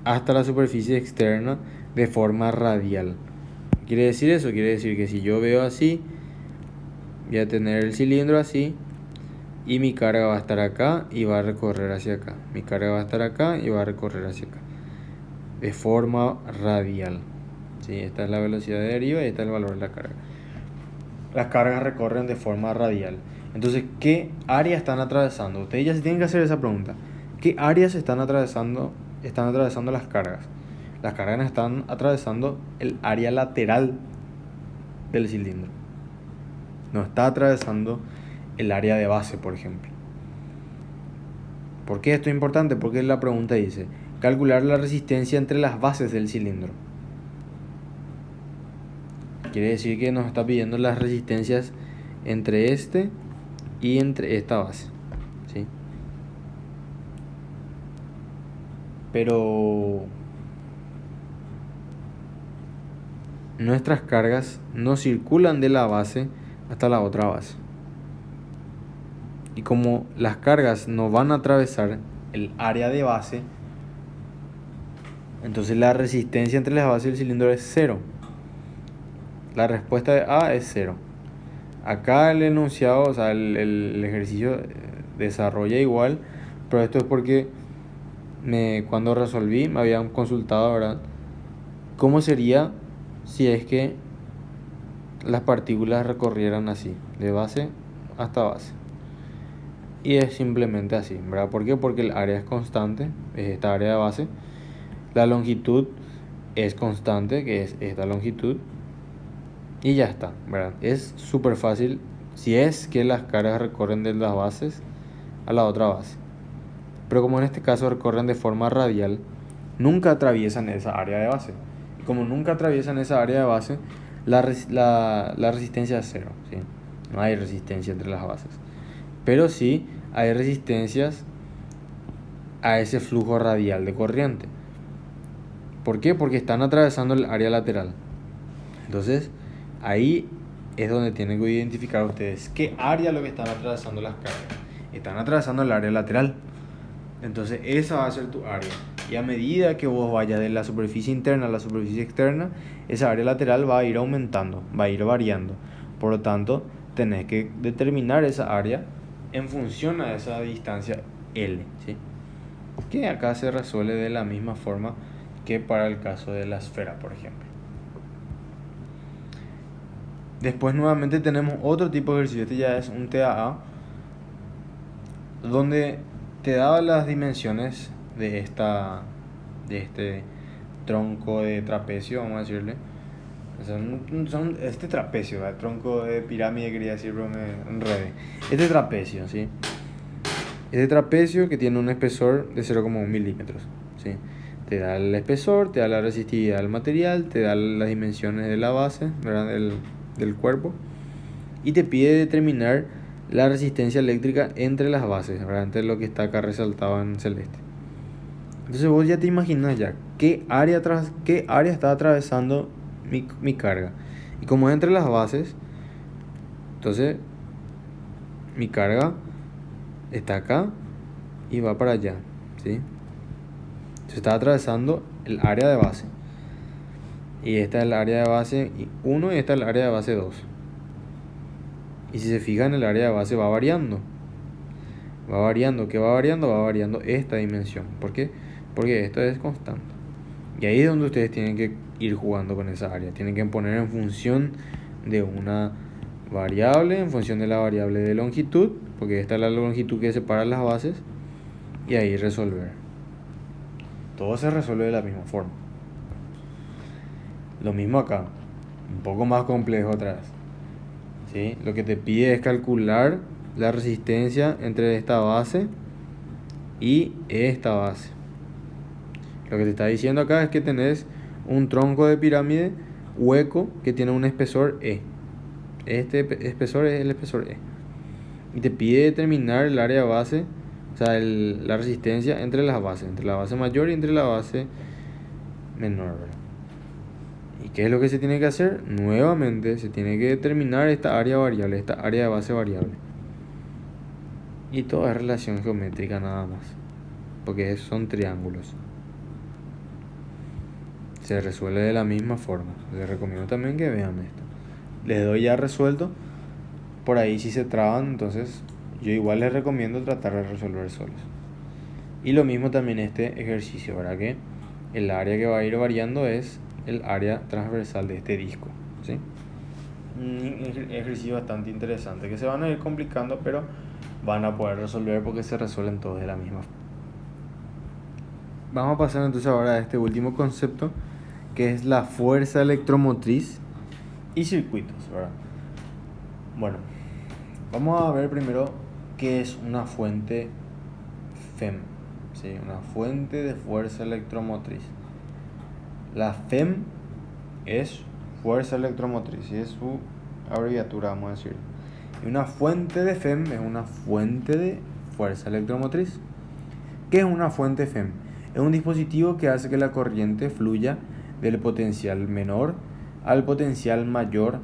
hasta la superficie externa de forma radial. ¿Qué quiere decir eso? Quiere decir que si yo veo así, voy a tener el cilindro así, y mi carga va a estar acá y va a recorrer hacia acá. Mi carga va a estar acá y va a recorrer hacia acá, de forma radial. ¿Sí? Esta es la velocidad de deriva y este es el valor de la carga. Las cargas recorren de forma radial. Entonces, ¿qué áreas están atravesando? Ustedes ya se tienen que hacer esa pregunta. ¿Qué áreas están atravesando las cargas? Las cargas están atravesando el área lateral del cilindro. No está atravesando el área de base, por ejemplo. ¿Por qué esto es importante? Porque la pregunta dice, calcular la resistencia entre las bases del cilindro. Quiere decir que nos está pidiendo las resistencias entre este y entre esta base, ¿sí? Pero nuestras cargas no circulan de la base hasta la otra base. Y como las cargas no van a atravesar el área de base, entonces la resistencia entre las bases del cilindro es 0. La respuesta de A es 0. Acá el enunciado, o sea, el ejercicio desarrolla igual, pero esto es porque cuando resolví me habían consultado, ¿verdad?, cómo sería si es que las partículas recorrieran así, de base hasta base. Y es simplemente así, ¿verdad? ¿Por qué? Porque el área es constante, es esta área de base. La longitud es constante, que es esta longitud. Y ya está, ¿verdad? Es súper fácil si es que las cargas recorren de las bases a la otra base. Pero como en este caso recorren de forma radial, nunca atraviesan esa área de base. Y como nunca atraviesan esa área de base, la resistencia es 0, ¿sí? No hay resistencia entre las bases. Pero sí hay resistencias a ese flujo radial de corriente. ¿Por qué? Porque están atravesando el área lateral. Entonces, ahí es donde tienen que identificar ustedes qué área es lo que están atravesando las cargas. Están atravesando el área lateral. Entonces, esa va a ser tu área. Y a medida que vos vayas de la superficie interna a la superficie externa, esa área lateral va a ir aumentando, va a ir variando. Por lo tanto, tenés que determinar esa área en función a esa distancia L, ¿sí? Que acá se resuelve de la misma forma que para el caso de la esfera, por ejemplo. Después nuevamente tenemos otro tipo de ejercicio. Este ya es un TAA, donde te daba las dimensiones de este tronco de trapecio, vamos a decirle. Son este trapecio, ¿verdad? Tronco de pirámide quería decir, pero me enredé. Este trapecio, ¿sí? Este trapecio que tiene un espesor de 0,1 milímetros, ¿sí? Te da el espesor, te da la resistividad del material, te da las dimensiones de la base, ¿verdad?, del cuerpo, y te pide determinar la resistencia eléctrica entre las bases, ¿verdad?, entre lo que está acá resaltado en celeste. Entonces vos ya te imaginas ya qué área está atravesando mi carga. Y como es entre las bases, entonces mi carga está acá y va para allá, ¿sí? Se está atravesando el área de base. Y esta es el área de base 1 y esta es el área de base 2. Y si se fijan, el área de base va variando. Va variando. ¿Qué va variando? Va variando esta dimensión. ¿Por qué? Porque esto es constante. Y ahí es donde ustedes tienen que ir jugando con esa área. Tienen que poner en función de una variable, en función de la variable de longitud, porque esta es la longitud que separa las bases, y ahí resolver. Todo se resuelve de la misma forma. Lo mismo acá, un poco más complejo otra vez, ¿sí? Lo que te pide es calcular la resistencia entre esta base y esta base. Lo que te está diciendo acá es que tenés un tronco de pirámide hueco que tiene un espesor E. Este espesor es el espesor E. Y te pide determinar el área base, o sea, la resistencia entre las bases, entre la base mayor y entre la base menor, ¿verdad? ¿Y qué es lo que se tiene que hacer? Nuevamente se tiene que determinar esta área variable, esta área de base variable. Y todo es relación geométrica nada más, porque son triángulos. Se resuelve de la misma forma. Les recomiendo también que vean esto. Les doy ya resuelto. Por ahí si se traban, entonces yo igual les recomiendo tratar de resolver solos. Y lo mismo también este ejercicio, ¿verdad? Que el área que va a ir variando es el área transversal de este disco, ¿sí? Un ejercicio bastante interesante que se van a ir complicando, pero van a poder resolver porque se resuelven todos de la misma forma. Vamos a pasar entonces ahora a este último concepto, que es la fuerza electromotriz y circuitos, ¿verdad? Bueno, vamos a ver primero qué es una fuente FEM, ¿sí? Una fuente de fuerza electromotriz. La FEM es fuerza electromotriz y es su abreviatura, vamos a decir. Y una fuente de FEM es una fuente de fuerza electromotriz. ¿Qué es una fuente FEM? Es un dispositivo que hace que la corriente fluya del potencial menor al potencial mayor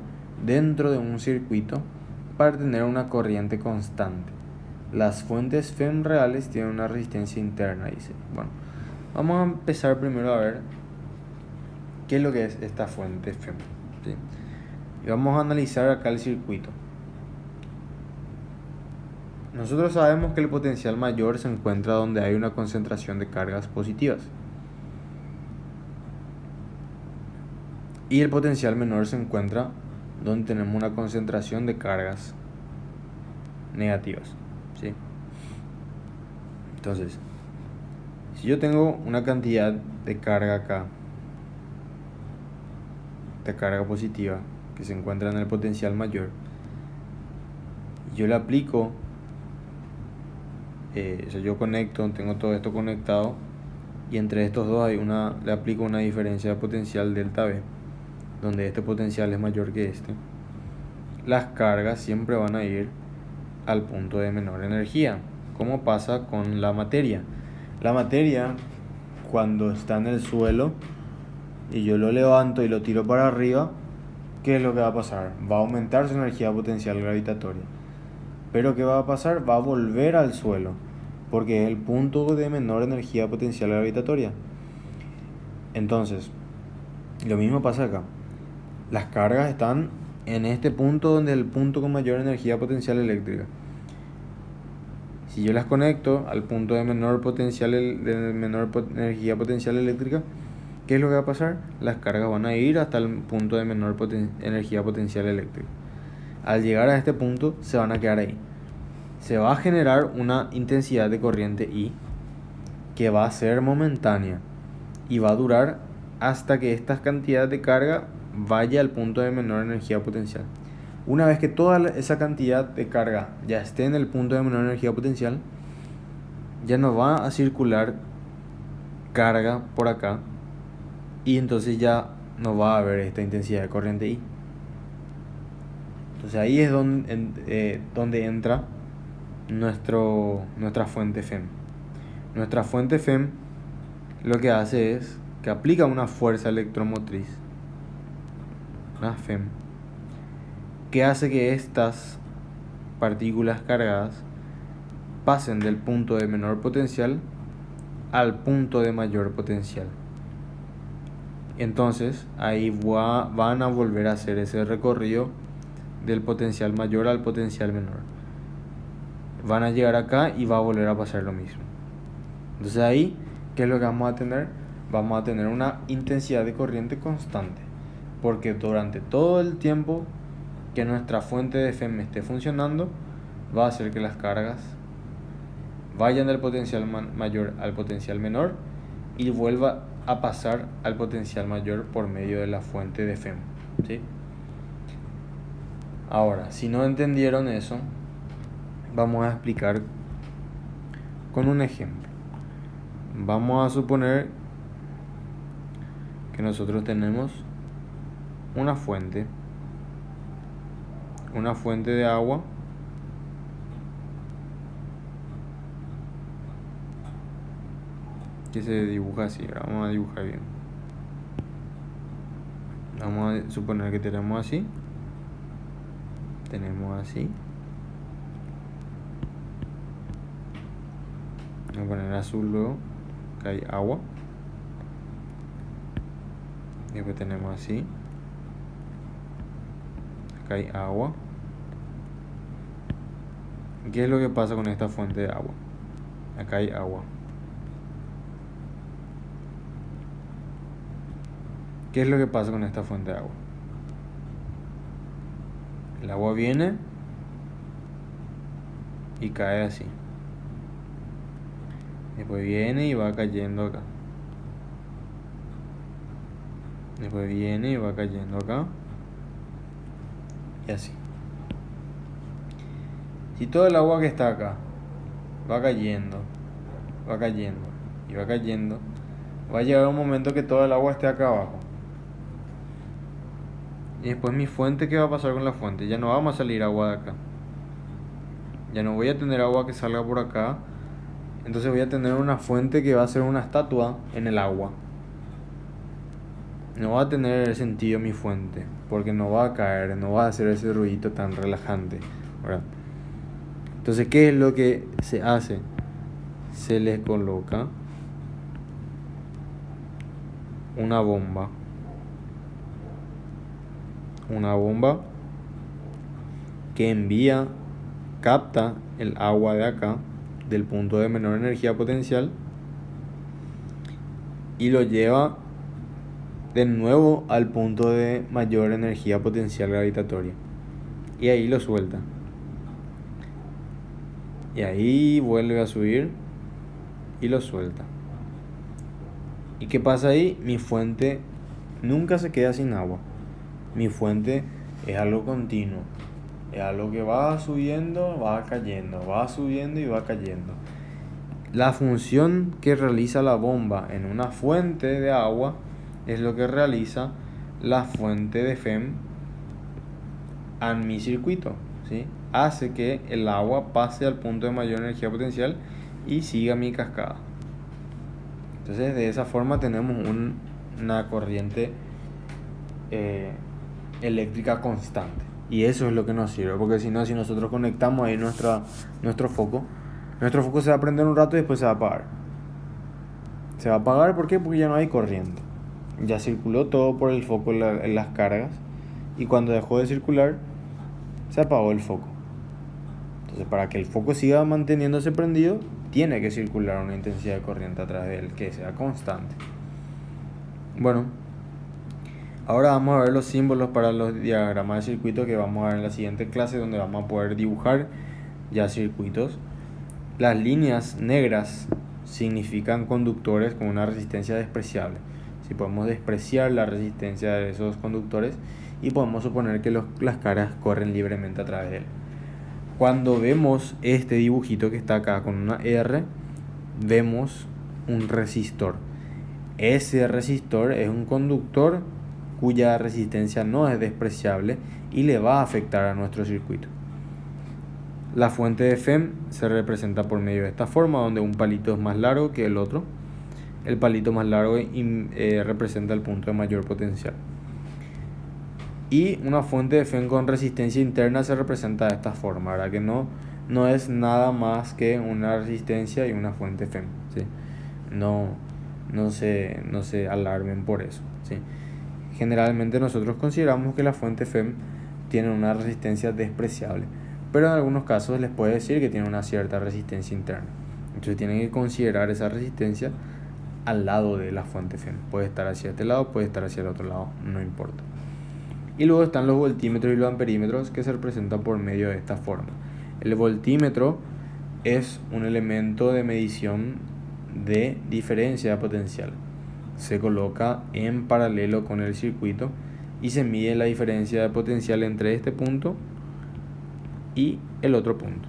dentro de un circuito para tener una corriente constante. Las fuentes FEM reales tienen una resistencia interna, dice. Bueno, vamos a empezar primero a ver qué es lo que es esta fuente FEM, ¿sí? Y vamos a analizar acá el circuito. Nosotros sabemos que el potencial mayor se encuentra donde hay una concentración de cargas positivas. Y el potencial menor se encuentra donde tenemos una concentración de cargas negativas, ¿sí? Entonces, si yo tengo una cantidad de carga acá, de carga positiva, que se encuentra en el potencial mayor, yo le aplico, o sea, yo conecto, tengo todo esto conectado, y entre estos dos le aplico una diferencia de potencial delta V, donde este potencial es mayor que este. Las cargas siempre van a ir al punto de menor energía, como pasa con la materia. La materia, cuando está en el suelo y yo lo levanto y lo tiro para arriba, ¿qué es lo que va a pasar? Va a aumentar su energía potencial gravitatoria. Pero ¿qué va a pasar? Va a volver al suelo, porque es el punto de menor energía potencial gravitatoria. Entonces, lo mismo pasa acá. Las cargas están en este punto, donde es el punto con mayor energía potencial eléctrica. Si yo las conecto al punto de menor energía potencial eléctrica, ¿qué es lo que va a pasar? Las cargas van a ir hasta el punto de menor energía potencial eléctrica. Al llegar a este punto se van a quedar ahí. Se va a generar una intensidad de corriente I que va a ser momentánea y va a durar hasta que esta cantidad de carga vaya al punto de menor energía potencial. Una vez que toda esa cantidad de carga ya esté en el punto de menor energía potencial, ya no va a circular carga por acá y entonces ya no va a haber esta intensidad de corriente I. Entonces ahí es donde entra nuestra fuente FEM. Nuestra fuente FEM lo que hace es que aplica una fuerza electromotriz una FEM, que hace que estas partículas cargadas pasen del punto de menor potencial al punto de mayor potencial. Entonces ahí van a volver a hacer ese recorrido del potencial mayor al potencial menor. Van a llegar acá y va a volver a pasar lo mismo. Entonces ahí, ¿qué es lo que vamos a tener? Vamos a tener una intensidad de corriente constante, porque durante todo el tiempo que nuestra fuente de FEM esté funcionando, va a hacer que las cargas vayan del potencial mayor al potencial menor y vuelva a pasar al potencial mayor por medio de la fuente de FEM, ¿sí? Ahora, si no entendieron eso, vamos a explicar con un ejemplo. Vamos a suponer que nosotros tenemos una fuente de agua que se dibuja así. Vamos a dibujar bien. Vamos a suponer que tenemos así. Vamos a poner azul luego, que hay agua. Después tenemos así. Acá hay agua. ¿Qué es lo que pasa con esta fuente de agua? Acá hay agua. ¿Qué es lo que pasa con esta fuente de agua? El agua viene y cae así. Después viene y va cayendo acá. Después viene y va cayendo acá. Y así. Si todo el agua que está acá va cayendo y va cayendo, va a llegar un momento que todo el agua esté acá abajo. Y después mi fuente, ¿qué va a pasar con la fuente? Ya no vamos a salir agua de acá. Ya no voy a tener agua que salga por acá. Entonces voy a tener una fuente que va a ser una estatua en el agua. No va a tener sentido mi fuente, porque no va a caer, no va a hacer ese ruidito tan relajante, ¿verdad? Entonces, ¿qué es lo que se hace? Se les coloca una bomba que capta el agua de acá, del punto de menor energía potencial, y lo lleva de nuevo al punto de mayor energía potencial gravitatoria. Y ahí lo suelta. Y ahí vuelve a subir y lo suelta. ¿Y qué pasa ahí? Mi fuente nunca se queda sin agua. Mi fuente es algo continuo. Es algo que va subiendo, va cayendo, va subiendo y va cayendo. La función que realiza la bomba en una fuente de agua es lo que realiza la fuente de FEM en mi circuito, ¿sí? Hace que el agua pase al punto de mayor energía potencial y siga mi cascada. Entonces, de esa forma tenemos una corriente eléctrica constante. Y eso es lo que nos sirve, porque si no, si nosotros conectamos ahí nuestro foco se va a prender un rato y después se va a apagar. Se va a apagar, ¿por qué? Porque ya no hay corriente. Ya circuló todo por el foco en las cargas, y cuando dejó de circular, se apagó el foco. Entonces, para que el foco siga manteniéndose prendido, tiene que circular una intensidad de corriente a través de él que sea constante. Bueno, ahora vamos a ver los símbolos para los diagramas de circuito que vamos a ver en la siguiente clase, donde vamos a poder dibujar ya circuitos. Las líneas negras significan conductores con una resistencia despreciable. Si podemos despreciar la resistencia de esos conductores y podemos suponer que las cargas corren libremente a través de él. Cuando vemos este dibujito que está acá con una R, vemos un resistor. Ese resistor es un conductor cuya resistencia no es despreciable y le va a afectar a nuestro circuito. La fuente de FEM se representa por medio de esta forma, donde un palito es más largo que el otro. El palito más largo representa el punto de mayor potencial. Y una fuente de FEM con resistencia interna se representa de esta forma, ¿verdad? Que no es nada más que una resistencia y una fuente FEM, ¿sí? No se alarmen por eso, ¿sí? Generalmente nosotros consideramos que la fuente FEM tiene una resistencia despreciable, pero en algunos casos les puede decir que tiene una cierta resistencia interna. Entonces tienen que considerar esa resistencia al lado de la fuente FEM. Puede estar hacia este lado, puede estar hacia el otro lado, no importa. Y luego están los voltímetros y los amperímetros, que se representan por medio de esta forma. El voltímetro es un elemento de medición de diferencia potencial. Se coloca en paralelo con el circuito y se mide la diferencia de potencial entre este punto y el otro punto.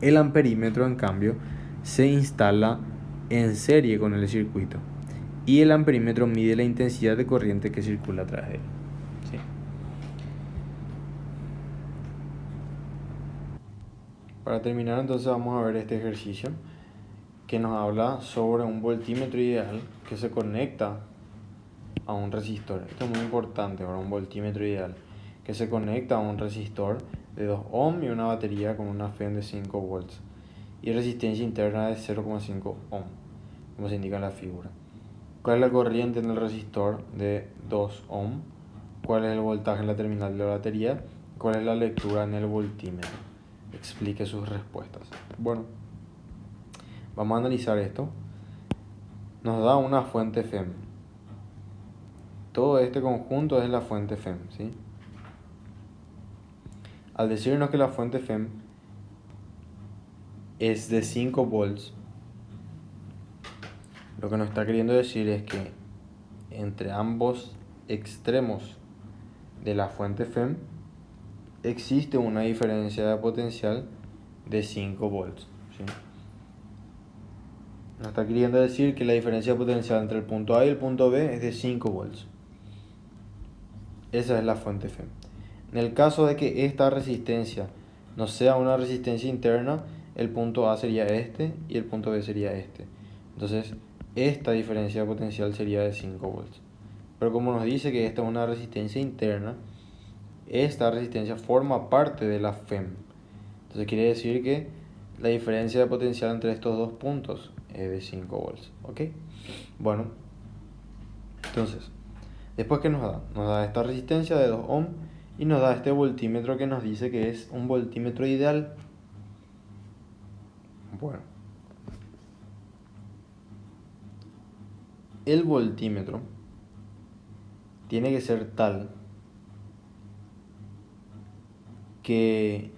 El amperímetro, en cambio, se instala en serie con el circuito y el amperímetro mide la intensidad de corriente que circula a través de él. ¿Sí? Para terminar, entonces vamos a ver este ejercicio que nos habla sobre un voltímetro ideal que se conecta a un resistor. Esto es muy importante para un voltímetro ideal, que se conecta a un resistor de 2 ohm y una batería con una FEM de 5 volts y resistencia interna de 0,5 ohm, como se indica en la figura. ¿Cuál es la corriente en el resistor de 2 ohm? ¿Cuál es el voltaje en la terminal de la batería? ¿Cuál es la lectura en el voltímetro? Explique sus respuestas. Bueno, vamos a analizar esto. Nos da una fuente FEM. Todo este conjunto es la fuente FEM, ¿sí? Al decirnos que la fuente FEM es de 5 volts, lo que nos está queriendo decir es que entre ambos extremos de la fuente FEM existe una diferencia de potencial de 5 volts, ¿sí? Nos está queriendo decir que la diferencia de potencial entre el punto A y el punto B es de 5 volts. Esa es la fuente FEM. En el caso de que esta resistencia no sea una resistencia interna, el punto A sería este y el punto B sería este. Entonces, esta diferencia de potencial sería de 5 volts. Pero como nos dice que esta es una resistencia interna, esta resistencia forma parte de la FEM. Entonces quiere decir que la diferencia de potencial entre estos dos puntos es de 5 volts. ¿Ok? Bueno, entonces, después, ¿qué nos da? Nos da esta resistencia de 2 ohm y nos da este voltímetro que nos dice que es un voltímetro ideal. Bueno, el voltímetro tiene que ser tal que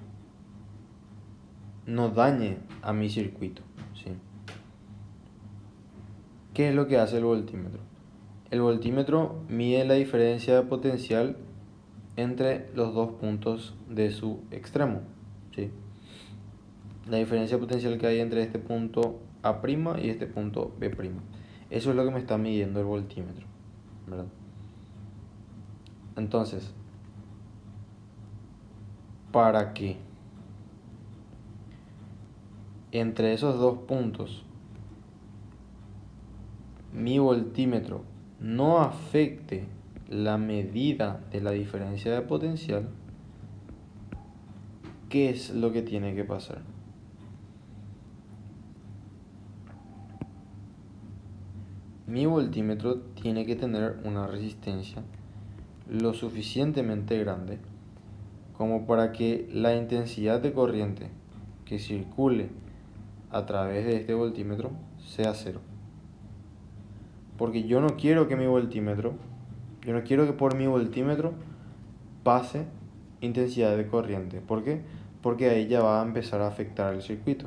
no dañe a mi circuito, ¿sí? ¿Qué es lo que hace el voltímetro? El voltímetro mide la diferencia de potencial entre los dos puntos de su extremo, ¿sí? La diferencia potencial que hay entre este punto A' y este punto B'. Eso es lo que me está midiendo el voltímetro, ¿verdad? Entonces, para que entre esos dos puntos mi voltímetro no afecte la medida de la diferencia de potencial, ¿qué es lo que tiene que pasar? Mi voltímetro tiene que tener una resistencia lo suficientemente grande como para que la intensidad de corriente que circule a través de este voltímetro sea cero. Porque yo no quiero que por mi voltímetro pase intensidad de corriente. ¿Por qué? Porque ahí ya va a empezar a afectar el circuito.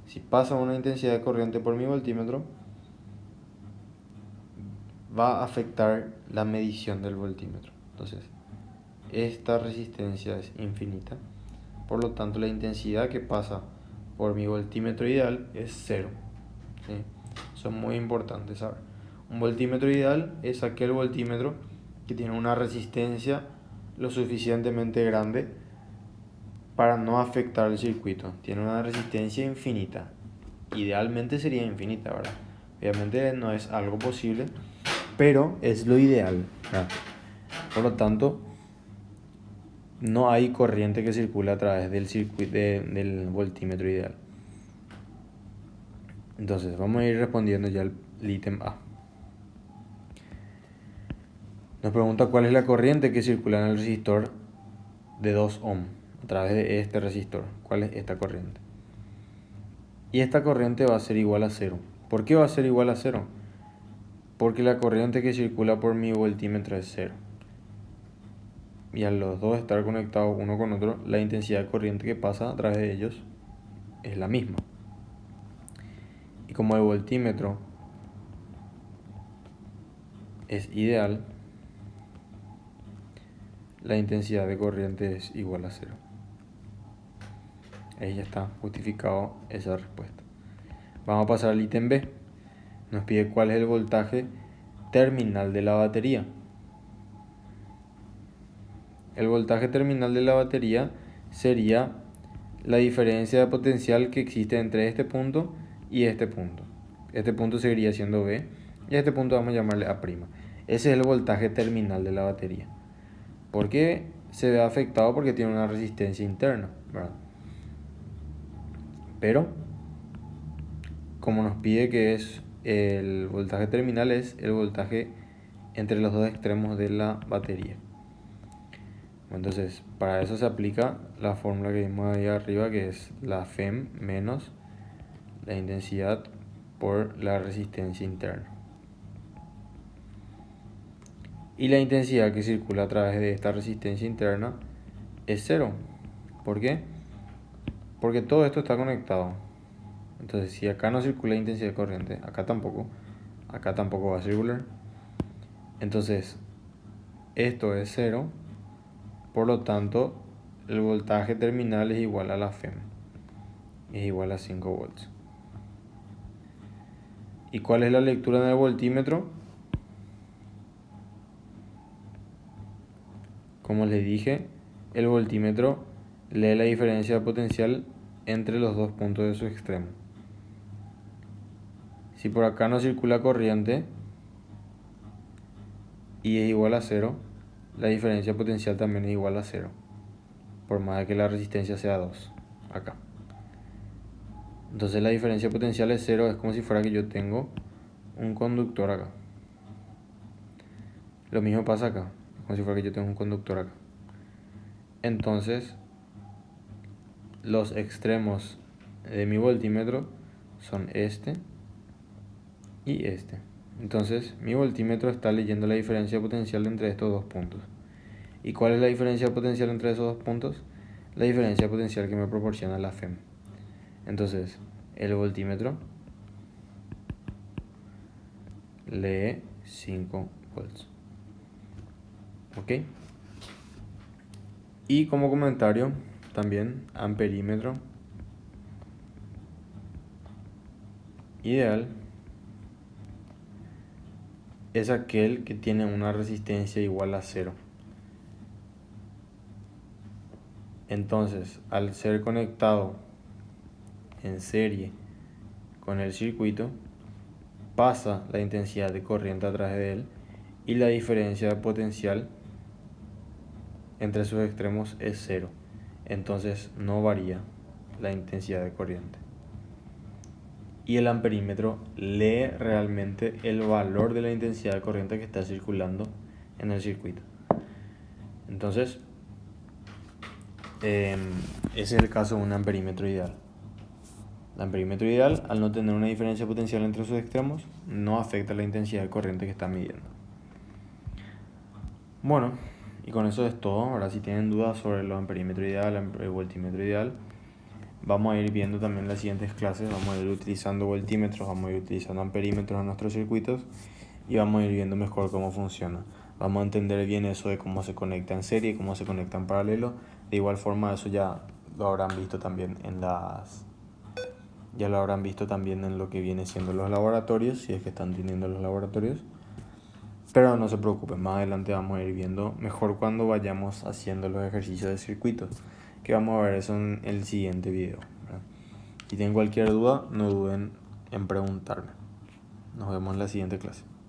Si pasa una intensidad de corriente por mi voltímetro, va a afectar la medición del voltímetro. Entonces, esta resistencia es infinita. Por lo tanto, la intensidad que pasa por mi voltímetro ideal es cero, ¿sí? Eso es muy importante saber. Un voltímetro ideal es aquel voltímetro que tiene una resistencia lo suficientemente grande para no afectar el circuito. Tiene una resistencia infinita. Idealmente sería infinita, ¿verdad? Obviamente no es algo posible, pero es lo ideal, ¿verdad? Por lo tanto, no hay corriente que circula a través del circuito del voltímetro ideal. Entonces, vamos a ir respondiendo ya el ítem A. Nos pregunta cuál es la corriente que circula en el resistor de 2 ohm a través de este resistor. ¿Cuál es esta corriente? Y esta corriente va a ser igual a 0. ¿Por qué va a ser igual a 0? Porque la corriente que circula por mi voltímetro es 0. Y al los dos estar conectados uno con otro, la intensidad de corriente que pasa a través de ellos es la misma. Y como el voltímetro es ideal, la intensidad de corriente es igual a 0. Ahí ya está justificado esa respuesta. Vamos a pasar al ítem B. Nos pide cuál es el voltaje terminal de la batería. El voltaje terminal de la batería sería la diferencia de potencial que existe entre este punto y este punto. Este punto seguiría siendo B y a este punto vamos a llamarle A'. Ese es el voltaje terminal de la batería. ¿Por qué se ve afectado? Porque tiene una resistencia interna, ¿verdad? Pero, como nos pide que es el voltaje terminal, es el voltaje entre los dos extremos de la batería. Entonces, para eso se aplica la fórmula que vimos ahí arriba, que es la FEM menos la intensidad por la resistencia interna. Y la intensidad que circula a través de esta resistencia interna es 0. ¿Por qué? Porque todo esto está conectado. Entonces, si acá no circula intensidad de corriente, acá tampoco va a circular. Entonces, esto es 0. Por lo tanto, el voltaje terminal es igual a la FEM. Es igual a 5 volts. ¿Y cuál es la lectura en el voltímetro? Como les dije, el voltímetro lee la diferencia de potencial entre los dos puntos de su extremo. Si por acá no circula corriente y es igual a 0, la diferencia de potencial también es igual a 0, por más de que la resistencia sea 2 acá. Entonces la diferencia de potencial es 0, es como si fuera que yo tengo un conductor acá. Lo mismo pasa acá, como si fuera que yo tengo un conductor acá. Entonces, los extremos de mi voltímetro son este y este. Entonces, mi voltímetro está leyendo la diferencia potencial entre estos dos puntos. ¿Y cuál es la diferencia potencial entre esos dos puntos? La diferencia potencial que me proporciona la FEM. Entonces, el voltímetro lee 5 volts. ¿Ok? Y como comentario, también amperímetro ideal es aquel que tiene una resistencia igual a 0. Entonces, al ser conectado en serie con el circuito, pasa la intensidad de corriente a través de él y la diferencia de potencial entre sus extremos es 0. Entonces no varía la intensidad de corriente. Y el amperímetro lee realmente el valor de la intensidad de corriente que está circulando en el circuito. Entonces, ese es el caso de un amperímetro ideal. El amperímetro ideal, al no tener una diferencia potencial entre sus extremos, no afecta la intensidad de corriente que está midiendo. Bueno, y con eso es todo. Ahora, si tienen dudas sobre el amperímetro ideal, el voltímetro ideal, vamos a ir viendo también en las siguientes clases. Vamos a ir utilizando voltímetros, vamos a ir utilizando amperímetros en nuestros circuitos y vamos a ir viendo mejor cómo funciona. Vamos a entender bien eso de cómo se conecta en serie y cómo se conecta en paralelo. De igual forma, eso ya lo habrán visto también en lo que viene siendo los laboratorios, si es que están teniendo los laboratorios. Pero no se preocupen, más adelante vamos a ir viendo mejor cuando vayamos haciendo los ejercicios de circuitos, que vamos a ver eso en el siguiente video, ¿verdad? Si tienen cualquier duda, no duden en preguntarme. Nos vemos en la siguiente clase.